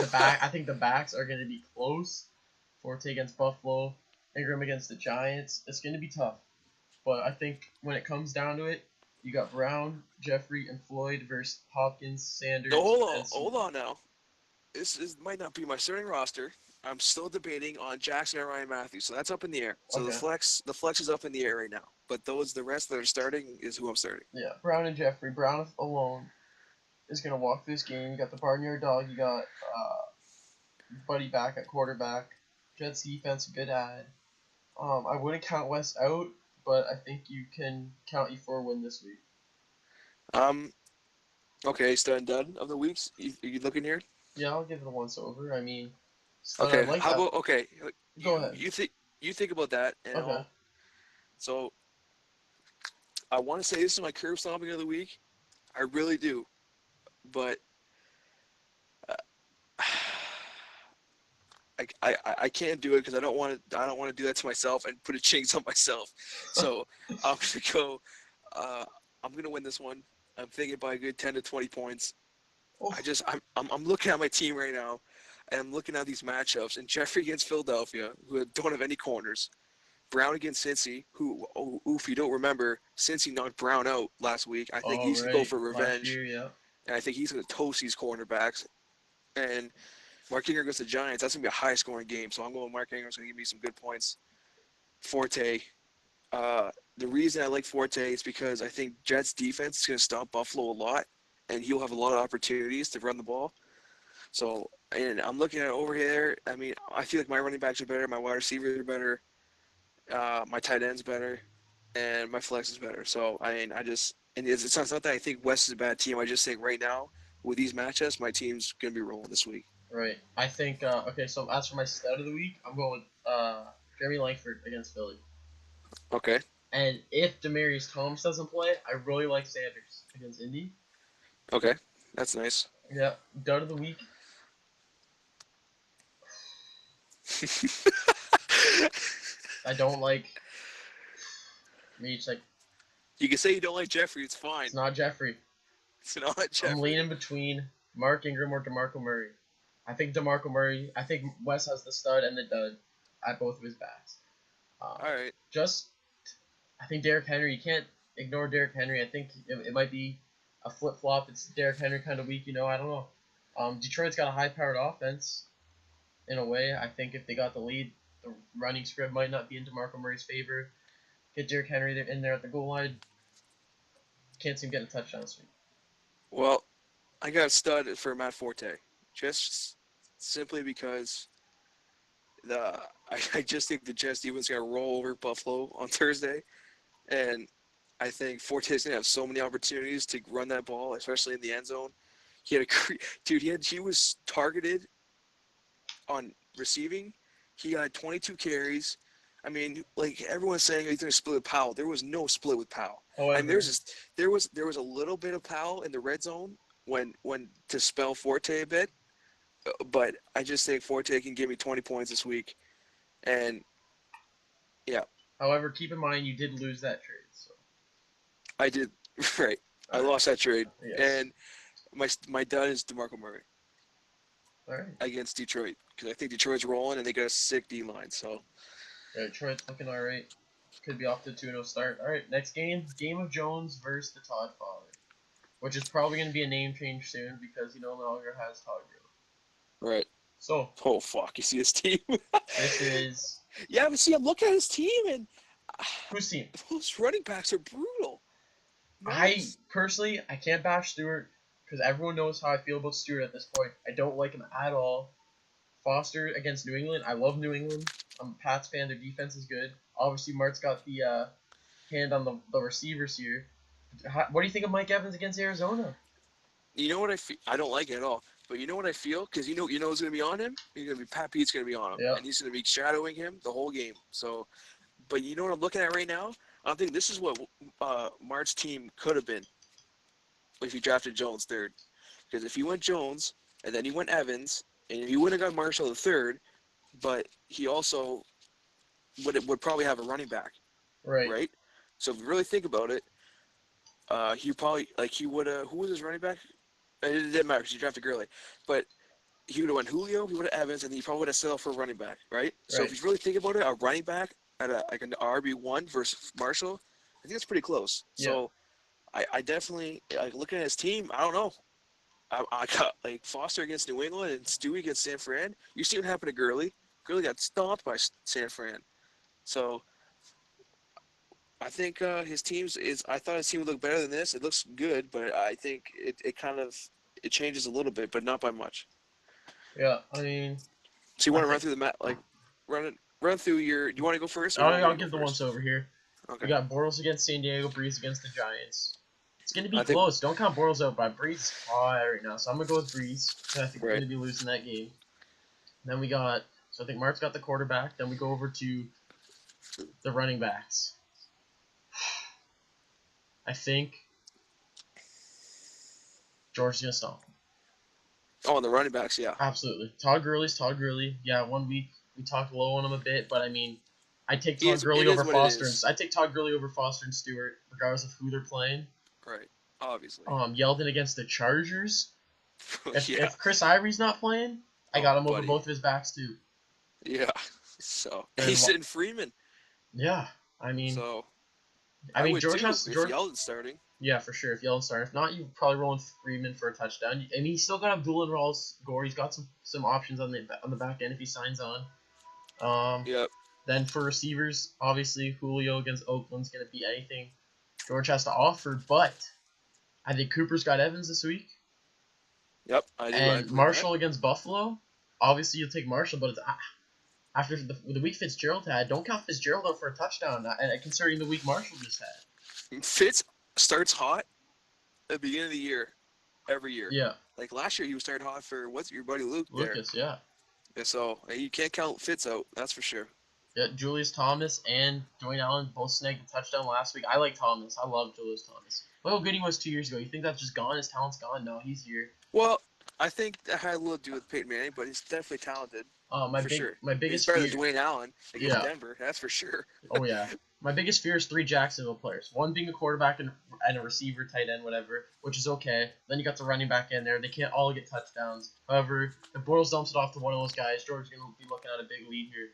the backs are going to be close. Forte against Buffalo, Ingram against the Giants. It's going to be tough. But I think when it comes down to it, you got Brown, Jeffrey, and Floyd versus Hopkins, Sanders,
No,
and
hold
Sewell.
on now. This might not be my starting roster. I'm still debating on Jackson and Ryan Matthews, so that's up in the air. So
Okay.
the flex is up in the air right now. But the rest that are starting is who I'm starting.
Yeah, Brown and Jeffrey. Brown alone is going to walk this game. You got the Barnyard Dog. You got Buddy back at quarterback. Jets defense, good ad. I wouldn't count West out, but I think you can count you for a win this week.
Okay, stud and dud of the weeks. You looking here?
Yeah, I'll give it a once over. I mean, I
Okay.
like
How
that.
about okay?
Go ahead.
You think about that and
Okay.
all. So I want to say this is my curb stomping of the week. I really do, but uh, I can't do it because I don't want to do that to myself and put a jinx on myself. So I'm gonna go. Uh, I'm gonna win this one. I'm thinking by a good 10 to 20 points.
Oh,
I'm looking at my team right now, and I'm looking at these matchups. And Jeffrey against Philadelphia, who don't have any corners. Brown against Cincy, who, if you don't remember, Cincy knocked Brown out last week. I think he's going to go
right.
for
Last
revenge,
year, yeah.
and I think he's going to toast these cornerbacks. And Mark Ingram against the Giants, that's going to be a high-scoring game, so I'm going Mark Ingram's going to give me some good points. Forte, the reason I like Forte is because I think Jets defense is going to stop Buffalo a lot, and he'll have a lot of opportunities to run the ball. So, and I'm looking at it over here. I mean, I feel like my running backs are better, my wide receivers are better, my tight end's better, and my flex is better. So, I mean, and it's not that I think West is a bad team. I just think right now, with these matchups, my team's going to be rolling this week.
Right. I think, okay, so as for my stud of the week, I'm going with Jeremy Langford against Philly.
Okay.
And if Demarius Thomas doesn't play, I really like Sanders against Indy.
Okay. That's nice.
Yeah. Dud of the week. I don't like. Reach like.
You can say you don't like Jeffrey. It's fine.
It's not Jeffrey.
It's not Jeffrey.
I'm leaning between Mark Ingram or DeMarco Murray. I think DeMarco Murray. I think Wes has the stud and the dud at both of his backs.
All right.
I think Derrick Henry. You can't ignore Derrick Henry. I think it might be a flip flop. It's Derrick Henry kind of week. I don't know. Detroit's got a high powered offense. In a way, I think if they got the lead, the running script might not be in DeMarco Murray's favor. Get Derrick Henry in there at the goal line. Can't seem to get a touchdown this week.
Well, I got a stud for Matt Forte, just simply because I just think the Jets defense got to roll over Buffalo on Thursday, and I think Forte's gonna have so many opportunities to run that ball, especially in the end zone. He had he was targeted on receiving. He got 22 carries. I mean, like everyone's saying he's gonna split with Powell. There was no split with Powell.
However,
And there was a little bit of Powell in the red zone when to spell Forte a bit, but I just think Forte can give me 20 points this week, and yeah.
However, keep in mind you did lose that trade. So
I did right. I lost that trade,
yes.
and my dud is DeMarco Murray.
All right.
Against Detroit, because I think Detroit's rolling and they got a sick D line. So
yeah, Detroit's looking all right. Could be off to a 2-0 start. All right, next game, Game of Jones versus the Todd Father, which is probably going to be a name change soon because he no longer has Todd Gurley.
right.
So.
Oh fuck! You see his team?
This is.
Yeah, but see, I'm looking at his team and.
Whose team?
Those running backs are brutal.
Nice. I can't bash Stewart because everyone knows how I feel about Stewart at this point. I don't like him at all. Foster against New England. I love New England. I'm a Pats fan. Their defense is good. Obviously, Mart's got the hand on the receivers here. What do you think of Mike Evans against Arizona?
You know what I feel? I don't like it at all. But you know what I feel? Because you know who's going to be on him? Pat Pete's going to be on him.
Yep.
And he's going to be shadowing him the whole game. So, but you know what I'm looking at right now? I think this is what Mart's team could have been if he drafted Jones third. Because if he went Jones and then he went Evans and he wouldn't have got Marshall the third, but he also would probably have a running back. Right? So if you really think about it, he would have. Who was his running back? It didn't matter because he drafted Gurley, but he would have went Julio, he would have Evans, and he probably would have settled for a running back, right? So if you really think about it, a running back at an RB1 versus Marshall, I think that's pretty close. Yeah. So I definitely looking at his team. I don't know. I got like Foster against New England and Stewie against San Fran. You see what happened to Gurley? Gurley got stomped by San Fran. So I think his team's is. I thought his team would look better than this. It looks good, but I think it kind of changes a little bit, but not by much.
Yeah, I mean.
So you want to run through the map, like run through your. You want to go first?
I'll give the ones over here.
Okay.
We got Bortles against San Diego, Breeze against the Giants. It's gonna be close. Don't count Bortles out, but Breeze is high right now, so I'm gonna go with Breeze. I think we're gonna be losing that game. Then we got. So I think Mark's got the quarterback. Then we go over to the running backs. I think George is going to stomp him.
Oh, and the running backs, yeah.
Absolutely. Todd Gurley's Todd Gurley. Yeah, 1 week we talked low on him a bit, but I mean, I take Todd Gurley over Foster. I take Todd Gurley over Foster and Stewart, regardless of who they're playing.
Right. Obviously.
Yeldon against the Chargers. If Chris Ivory's not playing, I got him over both of his backs too.
Yeah. So he's sitting Freeman.
Yeah, I mean.
So.
George has
if Yeldon's starting.
Yeah, for sure. If Yeldon's starting, if not, you're probably rolling Freeman for a touchdown. And he's still got Abdullah Rawls Gore. He's got some options on the back end if he signs on.
Yep.
Then for receivers, obviously Julio against Oakland's gonna be anything George has to offer. But I think Cooper's got Evans this week.
Yep, I do. I
And
believe that.
Marshall against Buffalo. Obviously, you'll take Marshall, but it's, after the week Fitzgerald had, don't count Fitzgerald out for a touchdown. And considering the week Marshall just had.
Fitz starts hot at the beginning of the year, every year.
Yeah,
Like last year, he was starting hot for what's your buddy Luke there.
Lucas. Yeah,
And so you can't count Fitz out. That's for sure.
yeah. Julius Thomas and Dwayne Allen both snagged a touchdown last week. I like Thomas. I love Julius Thomas. Look how good he was 2 years ago. You think that's just gone? His talent's gone? No, he's here.
Well, I think that had a little to do with Peyton Manning, but he's definitely talented. For sure.
My
He's
biggest
better
fear.
than Dwayne Allen against
Yeah.
Denver. That's for sure.
Oh yeah. My biggest fear is 3 Jacksonville players. One being a quarterback and a receiver, tight end, whatever, which is okay. Then you got the running back in there. They can't all get touchdowns. However, if Bortles dumps it off to one of those guys, George's gonna be looking at a big lead here.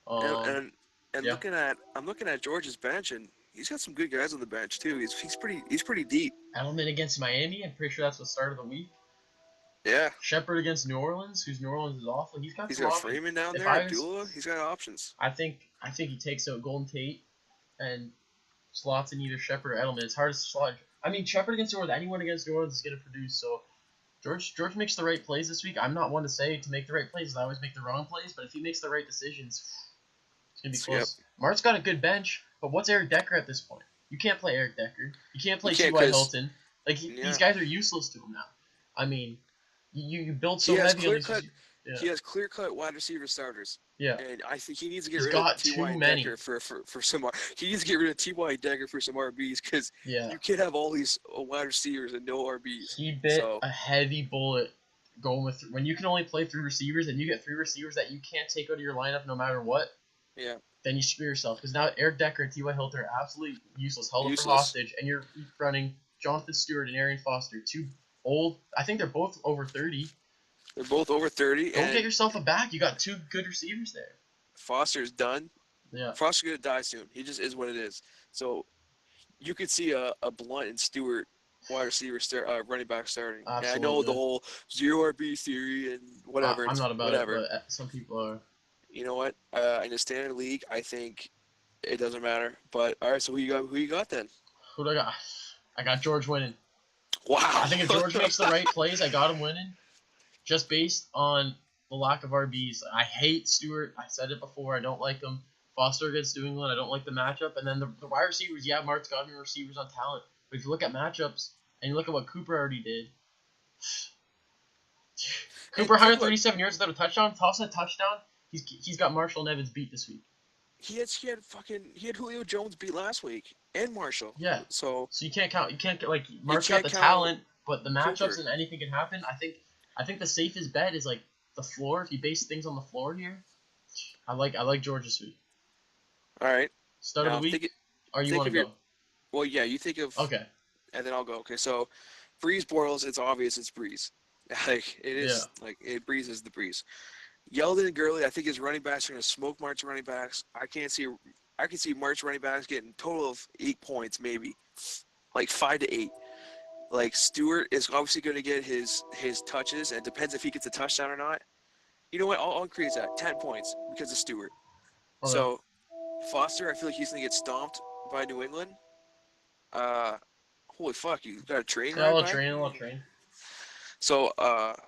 And
Yeah.
I'm looking at George's bench, and he's got some good guys on the bench too. He's pretty deep.
Edelman against Miami. I'm pretty sure that's the start of the week.
Yeah.
Shepard against New Orleans, whose New Orleans is awful. He's got
Freeman down
If
there.
I was-
Abdullah. He's got options.
I think he takes out Golden Tate and slots in either Shepard or Edelman. It's hard to slot. I mean, Shepard against New Orleans, anyone against New Orleans is going to produce. So George makes the right plays this week. I'm not one to say to make the right plays. I always make the wrong plays. But if he makes the right decisions, it's going to be close.
Yep.
Mart's got a good bench, but what's Eric Decker at this point? You can't play Eric Decker. You can't play T.Y. Hilton. Like these guys are useless to him now. I mean, you build so heavy on these.
He has clear-cut wide receiver starters.
Yeah.
And I think he needs to get rid of T.Y. Decker for some. He needs to get rid of T.Y. Decker for some RBs because you can't have all these wide receivers and no RBs.
He bit a heavy bullet going with when you can only play 3 receivers and you get 3 receivers that you can't take out of your lineup no matter what.
Yeah.
Then you screw yourself because now Eric Decker and T.Y. Hilton are absolutely useless, held up for hostage, and you're running Jonathan Stewart and Arian Foster, 2 old. I think they're both over 30.
They're both over 30.
Don't get yourself a back. You got 2 good receivers there.
Foster's done.
Yeah.
Foster's gonna die soon. He just is what it is. So you could see a Blunt and Stewart wide receiver running back starting.
Absolutely.
And I know the whole 0 RB theory and whatever.
I'm not about
whatever.
it, but some people are.
You know what? In a standard league, I think it doesn't matter. But all right, so who you got then?
Who do I got? I got George winning.
Wow.
I think if George makes the right plays, I got him winning. Just based on the lack of RBs. I hate Stewart. I said it before. I don't like him. Foster against New England. I don't like the matchup. And then the wide receivers. Yeah, Mart's got new receivers on talent. But if you look at matchups and you look at what Cooper already did. Cooper 137 yards without a touchdown. Toss that touchdown. He's got Marshall and Evans beat this week.
He had Julio Jones beat last week and Marshall.
Yeah.
So
you can't count. Mark's got the talent, but the matchups
Cooper.
and anything can happen. I think the safest bet is like the floor. If you base things on the floor here, I like George this week.
All right.
Start of the week. Or you want to go?
Well, yeah. You think of.
Okay.
And then I'll go. Okay, so Breeze Bortles. It's obvious. It's Breeze. Like it is.
Yeah.
Like it. Breeze is the Breeze. Yeldon and Gurley. I think his running backs are going to smoke March running backs. I can see March running backs getting a total of 8 points, maybe, like 5 to 8. Like Stewart is obviously going to get his touches, and it depends if he gets a touchdown or not. You know what? I'll increase that 10 points because of Stewart. Okay. So Foster, I feel like he's going to get stomped by New England. Holy fuck! You got a train?
Yeah, a little train.
So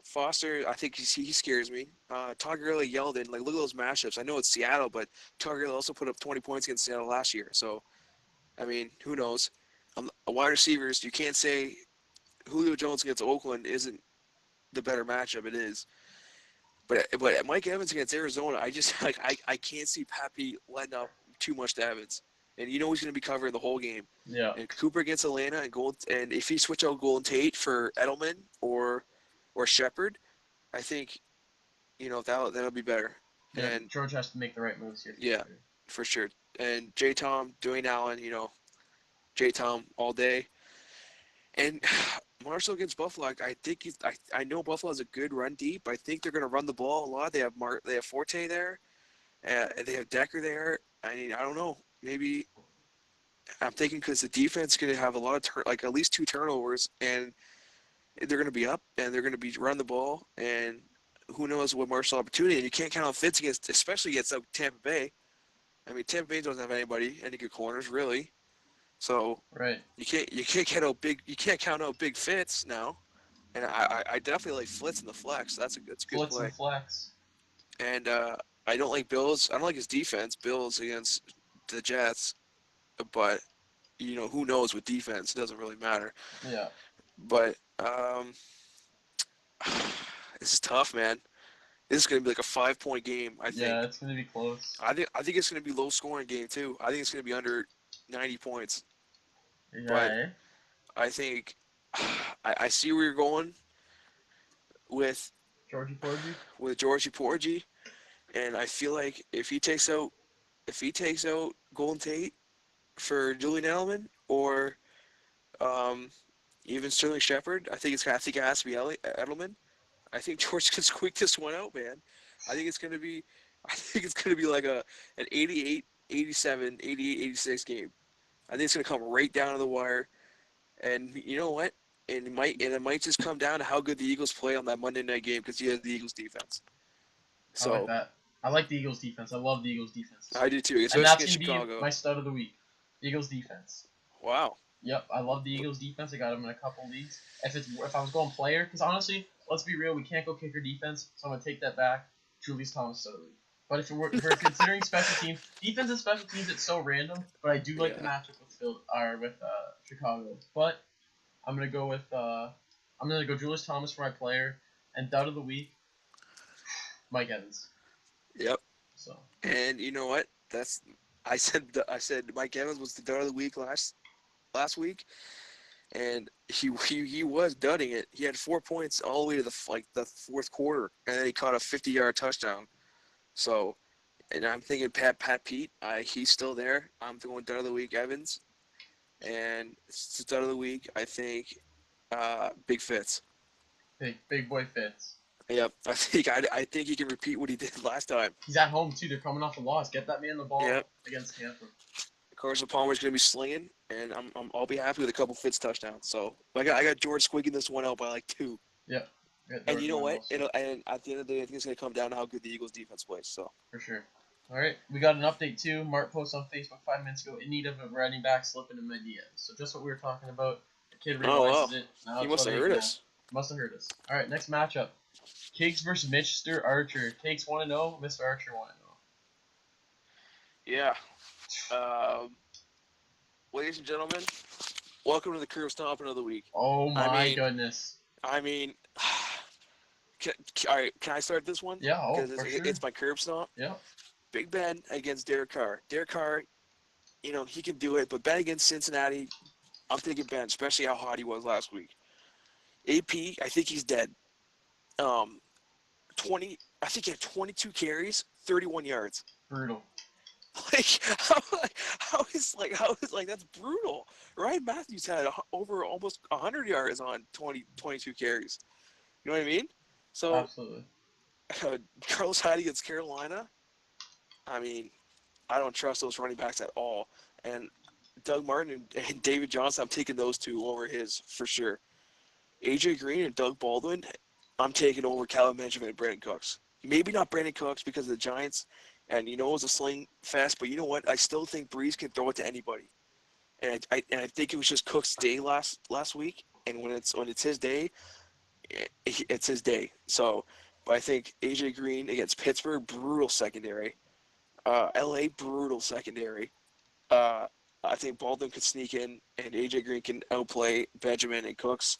Foster, I think he scares me. Todd Gurley, Yeldon, like look at those matchups. I know it's Seattle, but Todd Gurley also put up 20 points against Seattle last year. So, I mean, who knows? Wide receivers, you can't say Julio Jones against Oakland isn't the better matchup. It is. But Mike Evans against Arizona, I just I can't see Pappy letting up too much to Evans. And you know he's going to be covering the whole game.
Yeah.
And Cooper against Atlanta and if he switch out Golden Tate for Edelman or Shepard, I think, that'll be better.
Yeah,
and
George has to make the right moves here.
Yeah, for sure. And J. Tom, Dwayne Allen, J. Tom all day. And Marshall against Buffalo, I think I know Buffalo has a good run deep. I think they're going to run the ball a lot. They have Forte there, and they have Decker there. I mean, I don't know. Maybe I'm thinking because the defense is going to have a lot of at least 2 turnovers, and they're going to be up and they're going to be run the ball, and who knows what Marshall opportunity. And you can't count on Fitz especially against Tampa Bay. I mean, Tampa Bay doesn't have any good corners really, so
right.
You can't count out big Fitz now. And I definitely like Flitz in the flex. That's a good
Flits and
play.
flex.
And I don't like Bills. I don't like his defense. Bills against the Jets, but who knows with defense? It doesn't really matter.
Yeah.
But this is tough, man. This is gonna be like a 5 point game. I
Yeah,
think.
it's gonna be close.
I think it's gonna be low scoring game too. I think it's gonna be under 90 points. But
Yeah.
I think I see where you're going with
Georgie Porgy.
Georgie Porgy, and I feel like if he takes out Golden Tate for Julian Edelman or um, even Sterling Shepard, I think it has to be Edelman. I think George can squeak this one out, man. I think it's gonna be I think it's gonna be like an 88, 87, 88, 86 game. I think it's gonna come right down to the wire. And you know what? And it might just come down to how good the Eagles play on that Monday night game because you have the Eagles defense.
I like
So
that. I like the Eagles defense. I love the Eagles defense this
I
week.
do too,
And
especially
that's
against
gonna be
Chicago.
my stud of the week. Eagles defense.
Wow.
Yep, I love the Eagles defense. I got them in a couple leagues. If I was going player, because honestly, let's be real, we can't go kicker defense, so I'm gonna take that back. Julius Thomas stud of the week. But if we're considering special teams, defense and special teams, it's so random. But I do like the
Yeah.
matchup with Chicago. But I'm gonna go Julius Thomas for my player, and dud of the week, Mike Evans.
Yep.
So
And you know what? I said Mike Evans was the dud of the week last week, and he was dudding it. He had 4 points all the way to the fourth quarter, and then he caught a 50-yard touchdown. So, and I'm thinking Pat Pete, he's still there. I'm going dud of the week Evans, and dud of the week I think Big Fitz.
big boy Fitz.
Yep, I think he can repeat what he did last time.
He's at home too. They're coming off a loss. Get that man the ball
Yep,
against Tampa.
Carson Palmer's gonna be slinging, and I'll be happy with a couple Fitz touchdowns. So I got George squeaking this one out by like 2.
Yep. Get
And
George
you know
Mine
what?
also.
And at the end of the day, I think it's gonna come down to how good the Eagles defense plays. So
For sure. All right, we got an update too. Mark posted on Facebook 5 minutes ago in need of a running back slipping in my DMs. So just what we were talking about. The kid
oh
realizes
well,
it. Now
he
it's
must
about
have
to
heard
hit now.
us.
Must have heard us. All right, next matchup. Cakes versus Mr. Archer. Cakes 1-0. Mr. Archer 1-0.
Yeah. Um, ladies and gentlemen, welcome to the curve stomping of the week.
Oh
I
my
mean,
goodness.
I mean, all right, can I start this one?
Yeah. Oh,
Because
for sure.
it's my curb stomp.
Yeah.
Big Ben against Derek Carr. Derek Carr, he can do it, but Ben against Cincinnati, I'm thinking Ben, especially how hot he was last week. AP, I think he's dead. Um, I think he had 22 carries, 31 yards.
Brutal.
Like how is that's brutal. Ryan Matthews had over almost 100 yards on 22 carries. You know what I mean? So
Absolutely.
Carlos Hyde against Carolina. I mean, I don't trust those running backs at all. And Doug Martin and David Johnson, I'm taking those two over his for sure. AJ Green and Doug Baldwin, I'm taking over Calvin Benjamin and Brandon Cooks. Maybe not Brandon Cooks because of the Giants, and it was a sling fest. But you know what? I still think Breeze can throw it to anybody, and I think it was just Cook's day last week. And when it's his day, it's his day. So, but I think AJ Green against Pittsburgh, brutal secondary. LA, brutal secondary. Uh, I think Baldwin could sneak in, and AJ Green can outplay Benjamin and Cooks.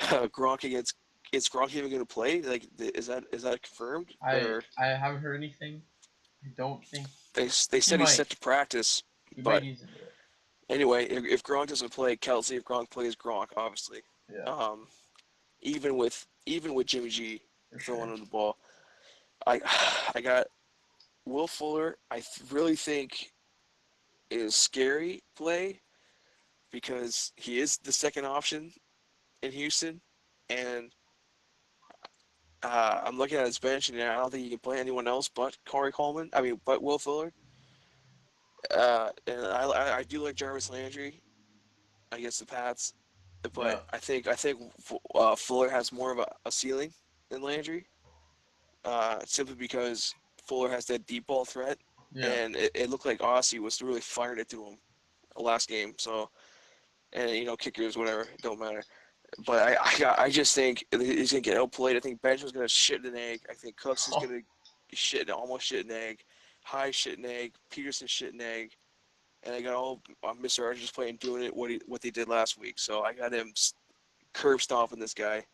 Gronk against is Gronk even going to play? Like, is that confirmed?
I
Or
I haven't heard anything. I don't think
they
he
said he's
might.
set to practice,
He might
but
ease into it.
anyway, if Gronk doesn't play, Kelsey. If Gronk plays, Gronk obviously.
Yeah,
Um, even with Jimmy G
for
throwing
sure.
him the ball, I I got Will Fuller. I really think is scary play because he is the second option in Houston, and I'm looking at his bench, and I don't think he can play anyone else but Corey Coleman. I mean, but Will Fuller. And I do like Jarvis Landry against the Pats, but
Yeah,
I think Fuller has more of a ceiling than Landry, simply because Fuller has that deep ball threat,
yeah.
and it looked like Aussie was really firing it to him last game. So, and kickers, whatever, it don't matter. But I just think he's gonna get outplayed. I think Benjamin's gonna shit an egg. I think Cooks is gonna almost shit an egg. High shit an egg. Peterson shit an egg. And I got all Mr. Archer's playing doing it what they did last week. So I got him curb stomping this guy,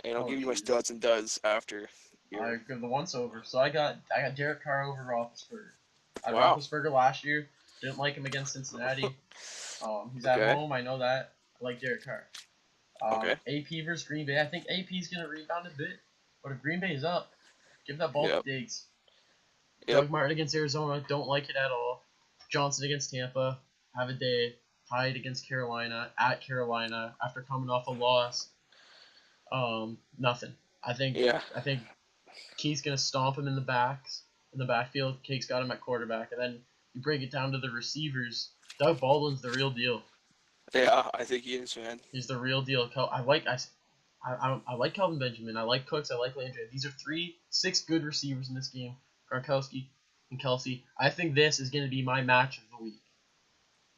and I'll
Oh
give you my
jeez.
studs and duds after.
I
Your
give the once over. So I got Derek Carr over Roethlisberger. I had
wow.
Roethlisberger last year. Didn't like him against Cincinnati. He's at
Okay.
home. I know that. I like Derek Carr.
Okay.
AP versus Green Bay. I think AP's gonna rebound a bit, but if Green Bay's up, give that ball
Yep.
to Diggs.
Yep.
Doug Martin against Arizona. Don't like it at all. Johnson against Tampa. Have a day. Tied against Carolina. At Carolina after coming off a loss. Nothing. I think
Yeah.
Keith's gonna stomp him in the backfield. Cake's got him at quarterback, and then you break it down to the receivers. Doug Baldwin's the real deal.
Yeah. I think he is, man.
He's the real deal. I like Calvin Benjamin. I like Cooks. I like Landry. These are 6 good receivers in this game. Gronkowski and Kelsey. I think this is going to be my match of the week.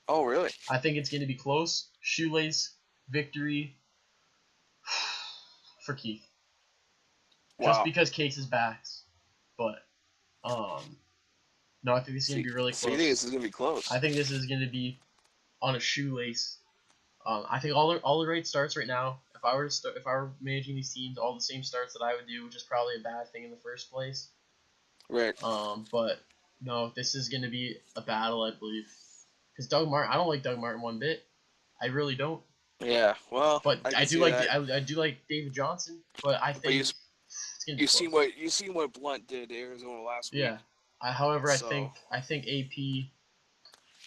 Oh, really?
I think it's going to be close. Shoelace victory for Keith.
Wow.
Just because Case is back. But, no, I think this is going to be really close.
So you think this is going to be close?
I think this is going to be on a shoelace. I think all the right starts right now. If I were managing these teams, all the same starts that I would do, which is probably a bad thing in the first place.
Right.
But no, this is gonna be a battle, I believe. Because Doug Martin, I don't like Doug Martin one bit. I really don't.
Yeah. Well,
But I do like David Johnson. But I think it's gonna be close.
You seen what Blunt did to Arizona last week.
Yeah. However, I think AP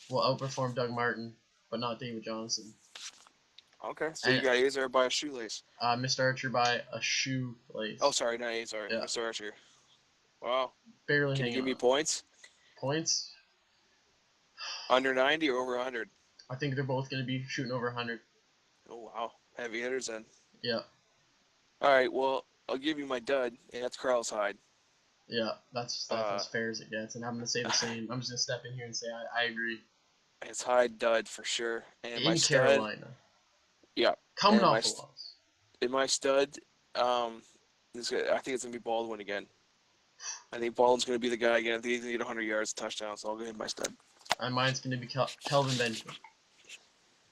will outperform Doug Martin, but not David Johnson.
Okay, so you got Azar by a shoelace.
Mr. Archer by a shoelace.
Oh, sorry, not Azar.
Yeah.
Mr. Archer. Wow.
Barely
Can you
hanging
give me
on.
points?
Points?
Under 90 or over 100?
I think they're both going to be shooting over 100.
Oh, wow. Heavy hitters then.
Yeah.
All right, well, I'll give you my dud, and that's Carl's Hyde.
Yeah, that's as fair as it gets, and I'm going to say the same. I'm just going to step in here and say I agree.
It's Hyde dud for sure. And
in
my stud,
Carolina.
Yeah.
Coming off a loss.
In my stud, I think it's going to be Baldwin again. I think Baldwin's going to be the guy again. I think he's going to get 100 yards, touchdown, so I'll go ahead with my stud.
And mine's going to be Kelvin Benjamin.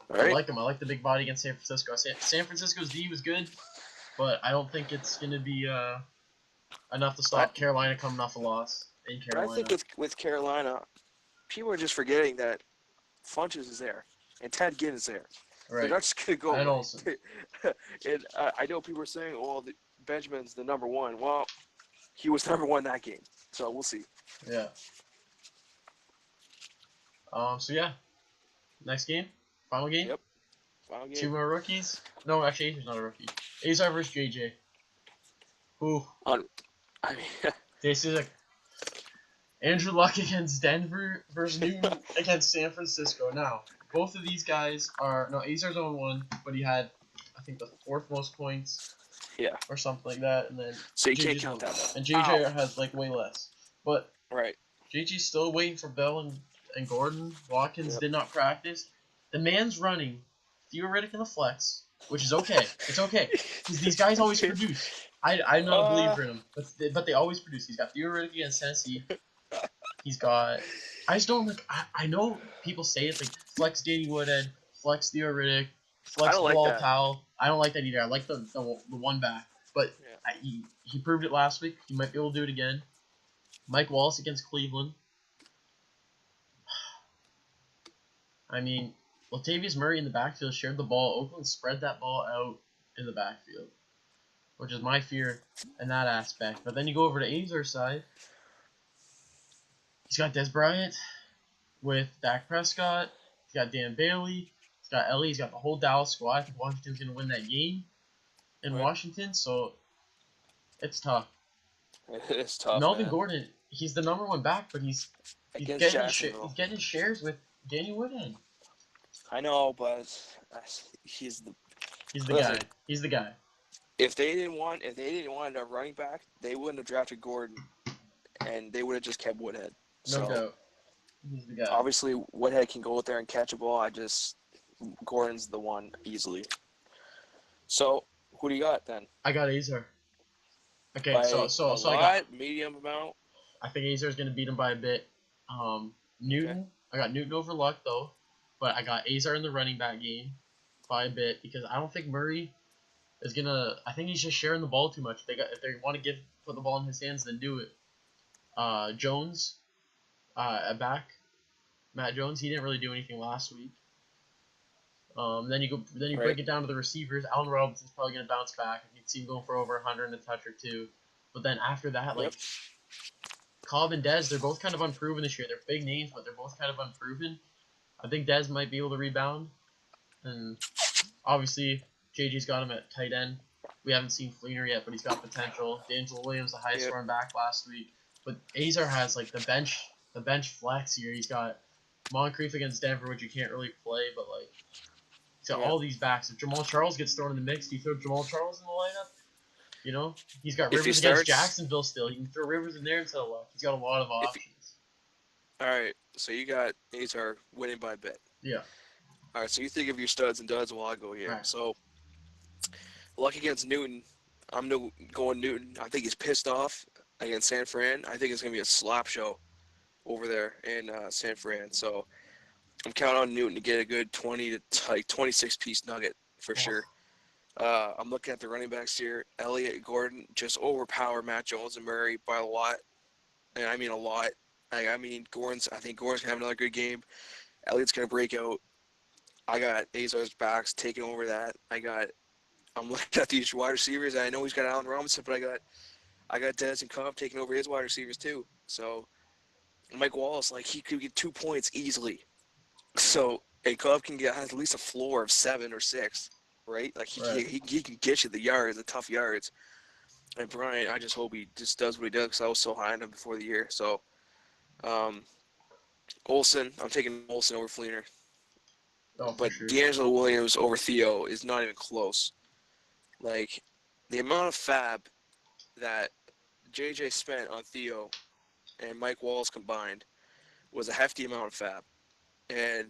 All right.
I like him. I like the big body against San Francisco. San Francisco's D was good, but I don't think it's going to be enough to stop Carolina coming off a loss in Carolina.
I think with Carolina, people are just forgetting that Funches is there and Ted Ginn is there.
Right.
They're not just going to go.
And Olsen.
And I know people are saying, "Oh, Benjamin's the number one." Well, he was number one that game, so we'll see.
Yeah. So yeah, next game, final game.
Yep. Final game.
2 more rookies. No, actually, Azar's not a rookie. Azar versus JJ. Ooh. This is Andrew Luck against Denver versus Newton against San Francisco. Now, both of these guys are Azar's on 1, but he had I think the 4th most points.
Yeah.
Or something like that, and then
so you can't count that.
And JJ has like way less. But
right.
JJ's still waiting for Bell and Gordon. Watkins did not practice. The man's running theoretic in the flex, which is okay. It's okay because these guys always produce. I'm not a believer in them, but they always produce. He's got theoretic against Tennessee. He's got. I just don't like. I know people say it's like flex Danny Woodhead, flex theoretic, flex Bilal Powell. I don't like that either. I like the one back, but he proved it last week. He might be able to do it again. Mike Wallace against Cleveland. I mean, Latavius Murray in the backfield shared the ball. Oakland spread that ball out in the backfield, which is my fear in that aspect. But then you go over to Azar's side. He's got Des Bryant with Dak Prescott. He's got Dan Bailey. He's got Ellie. He's got the whole Dallas squad. I think Washington's going to win that game in Washington, so it's tough.
It is tough,
Melvin Gordon, he's the number 1 back, but he's getting his shares with Danny Woodhead.
I know, but he's the
guy. He's the guy.
If they didn't want a running back, they wouldn't have drafted Gordon, and they would have just kept Woodhead.
No doubt. He's the guy.
Obviously, Woodhead can go out there and catch a ball. Gordon's the one easily. So who do you got then?
I got Azar. Okay, so
By
so
a
so I got.
lot, medium amount.
I think Azar's gonna beat him by a bit.
Okay.
Newton. I got Newton over Luck though, but I got Azar in the running back game by a bit because I don't think Murray is gonna. I think he's just sharing the ball too much. If they want to put the ball in his hands, then do it. Jones, at back. Matt Jones. He didn't really do anything last week. Then you
Right.
break it down to the receivers. Allen Robinson's probably gonna bounce back. You'd see him going for over 100 and a touch or two. But then after that,
Yep.
like Cobb and Dez, they're both kind of unproven this year. They're big names, but they're both kind of unproven. I think Dez might be able to rebound, and obviously JJ's got him at tight end. We haven't seen Fleener yet, but he's got potential. D'Angelo Williams, the highest
Yep.
scoring back last week, but Azar has like the bench flex here. He's got Moncrief against Denver, which you can't really play, but like he's got
Yeah.
all these backs. If Jamal Charles gets thrown in the mix, do you throw Jamal Charles in the lineup? You know, he's got
If he
Rivers against
starts,
Jacksonville still. You can throw Rivers in there instead of Luck. He's got a lot of
if
options.
all right, so you got Azar winning by a bit.
Yeah.
All right, so you think of your studs and duds while I go here.
Right.
So Luck against Newton. I'm no going Newton. I think he's pissed off against San Fran. I think it's gonna be a slap show over there in San Fran. So I'm counting on Newton to get a good 20 to 26 piece nugget for
Oh,
sure. I'm looking at the running backs here. Elliott, Gordon just overpower Matt Jones and Murray by a lot, and I mean a lot. I mean Gordon's. I think Gordon's gonna have another good game. Elliott's gonna break out. I got Azar's backs taking over that. I'm looking at these wide receivers. I know he's got Allen Robinson, but I got Dennis and Cobb taking over his wide receivers too. So Mike Wallace, like he could get 2 points easily. So and Cobb can get at least a floor of 7 or 6, right? Like
right.
he can get you the yards, the tough yards. And Brian, I just hope he just does what he does because I was so high on him before the year. So um, Olsen, I'm taking Olsen over Fleener.
Oh, for
But
sure.
D'Angelo Williams over Theo is not even close. Like the amount of fab that JJ spent on Theo and Mike Walls combined was a hefty amount of fab. And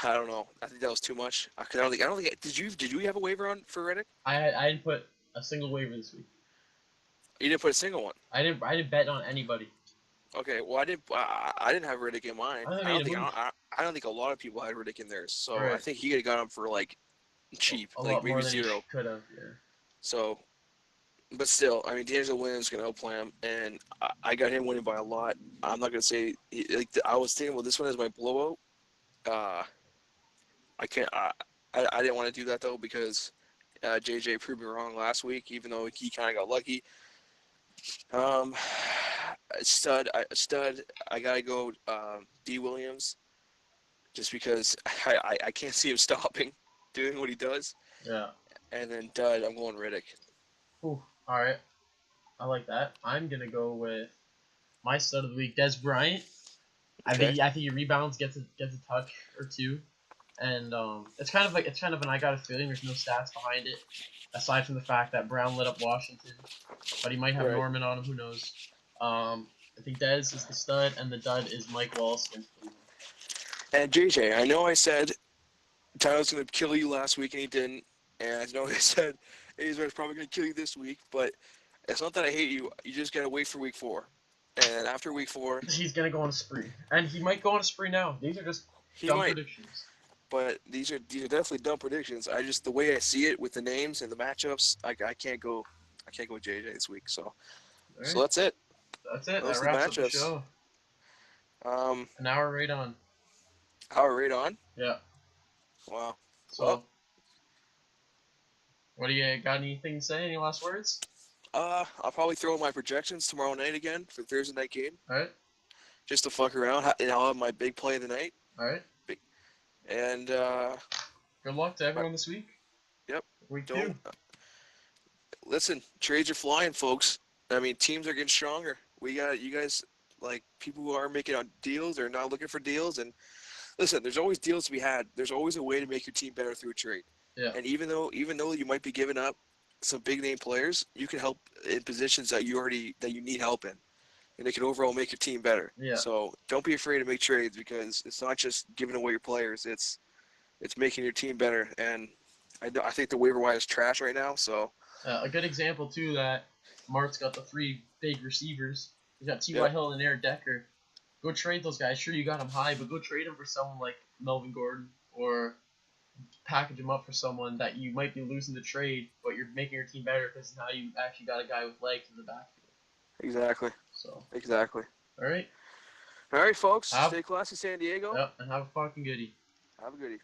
I don't know. I think that was too much. I don't think. Did you have a waiver on for Reddick?
I didn't put a single waiver this week.
You didn't put a single one.
I didn't bet on anybody.
Okay. Well, I didn't have Reddick in mine.
I made a move.
I don't think a lot of people had Reddick in theirs. So
Right.
I think he could have got him for like cheap,
A
like
lot
maybe
more than
zero.
he could have. Yeah.
So, but still, I mean, D'Angelo Williams gonna outplay him, and I got him winning by a lot. I'm not gonna say like I was thinking. Well, this one is my blowout. Uh, I can't. I didn't want to do that though because JJ proved me wrong last week, even though he kind of got lucky. Um, stud. I gotta go D Williams, just because I can't see him stopping doing what he does.
Yeah.
And then dud, I'm going Riddick.
Ooh, all right. I like that. I'm gonna go with my stud of the week, Des Bryant.
Okay.
I think he rebounds, gets a touch or two, and it's kind of an I got a feeling. There's no stats behind it, aside from the fact that Brown lit up Washington, but he might have
Right.
Norman on him. Who knows? I think Des is the stud, and the dud is Mike Wallace against Cleveland.
And JJ, I know I said Tyler's gonna kill you last week, and he didn't. And I know I said Azar's probably gonna kill you this week, but it's not that I hate you. You just gotta wait for week 4. And after week 4,
He's gonna go on a spree, and he might go on a spree now. These are just
he
dumb
might.
predictions.
But these are definitely dumb predictions. I just the way I see it with the names and the matchups, I can't go JJ this week. So
All
so
right,
that's it.
that's it.
Those
That
are the
wraps up the
matchups.
show.
Um,
An hour right on.
Hour right on.
Yeah.
Wow.
So,
Well,
what do you got? Anything to say? Any last words?
I'll probably throw in my projections tomorrow night again for Thursday night game,
All right.
just to fuck around. And I'll have my big play of the night.
All right.
And
Good luck to everyone this week.
Yep.
Week
don't
2.
listen. Trades are flying, folks. I mean, teams are getting stronger. We got you guys, like people who are making on deals or not looking for deals. And listen, there's always deals to be had. There's always a way to make your team better through a trade.
Yeah.
And even though you might be giving up some big name players, you can help in positions that you need help in, and it can overall make your team better.
Yeah.
So don't be afraid to make trades because it's not just giving away your players. It's making your team better. And I think the waiver wire is trash right now. So
A good example too that Mart's got the 3 big receivers. He's got T.Y.
yep,
Hill and Eric Decker. Go trade those guys. Sure, you got them high, but go trade them for someone like Melvin Gordon, or package them up for someone that you might be losing the trade, but you're making your team better because now you actually got a guy with legs in the backfield.
exactly,
So,
exactly.
all right.
All right, folks.
Have,
Stay classy, San Diego.
yep, and have a fucking goodie.
Have a goodie.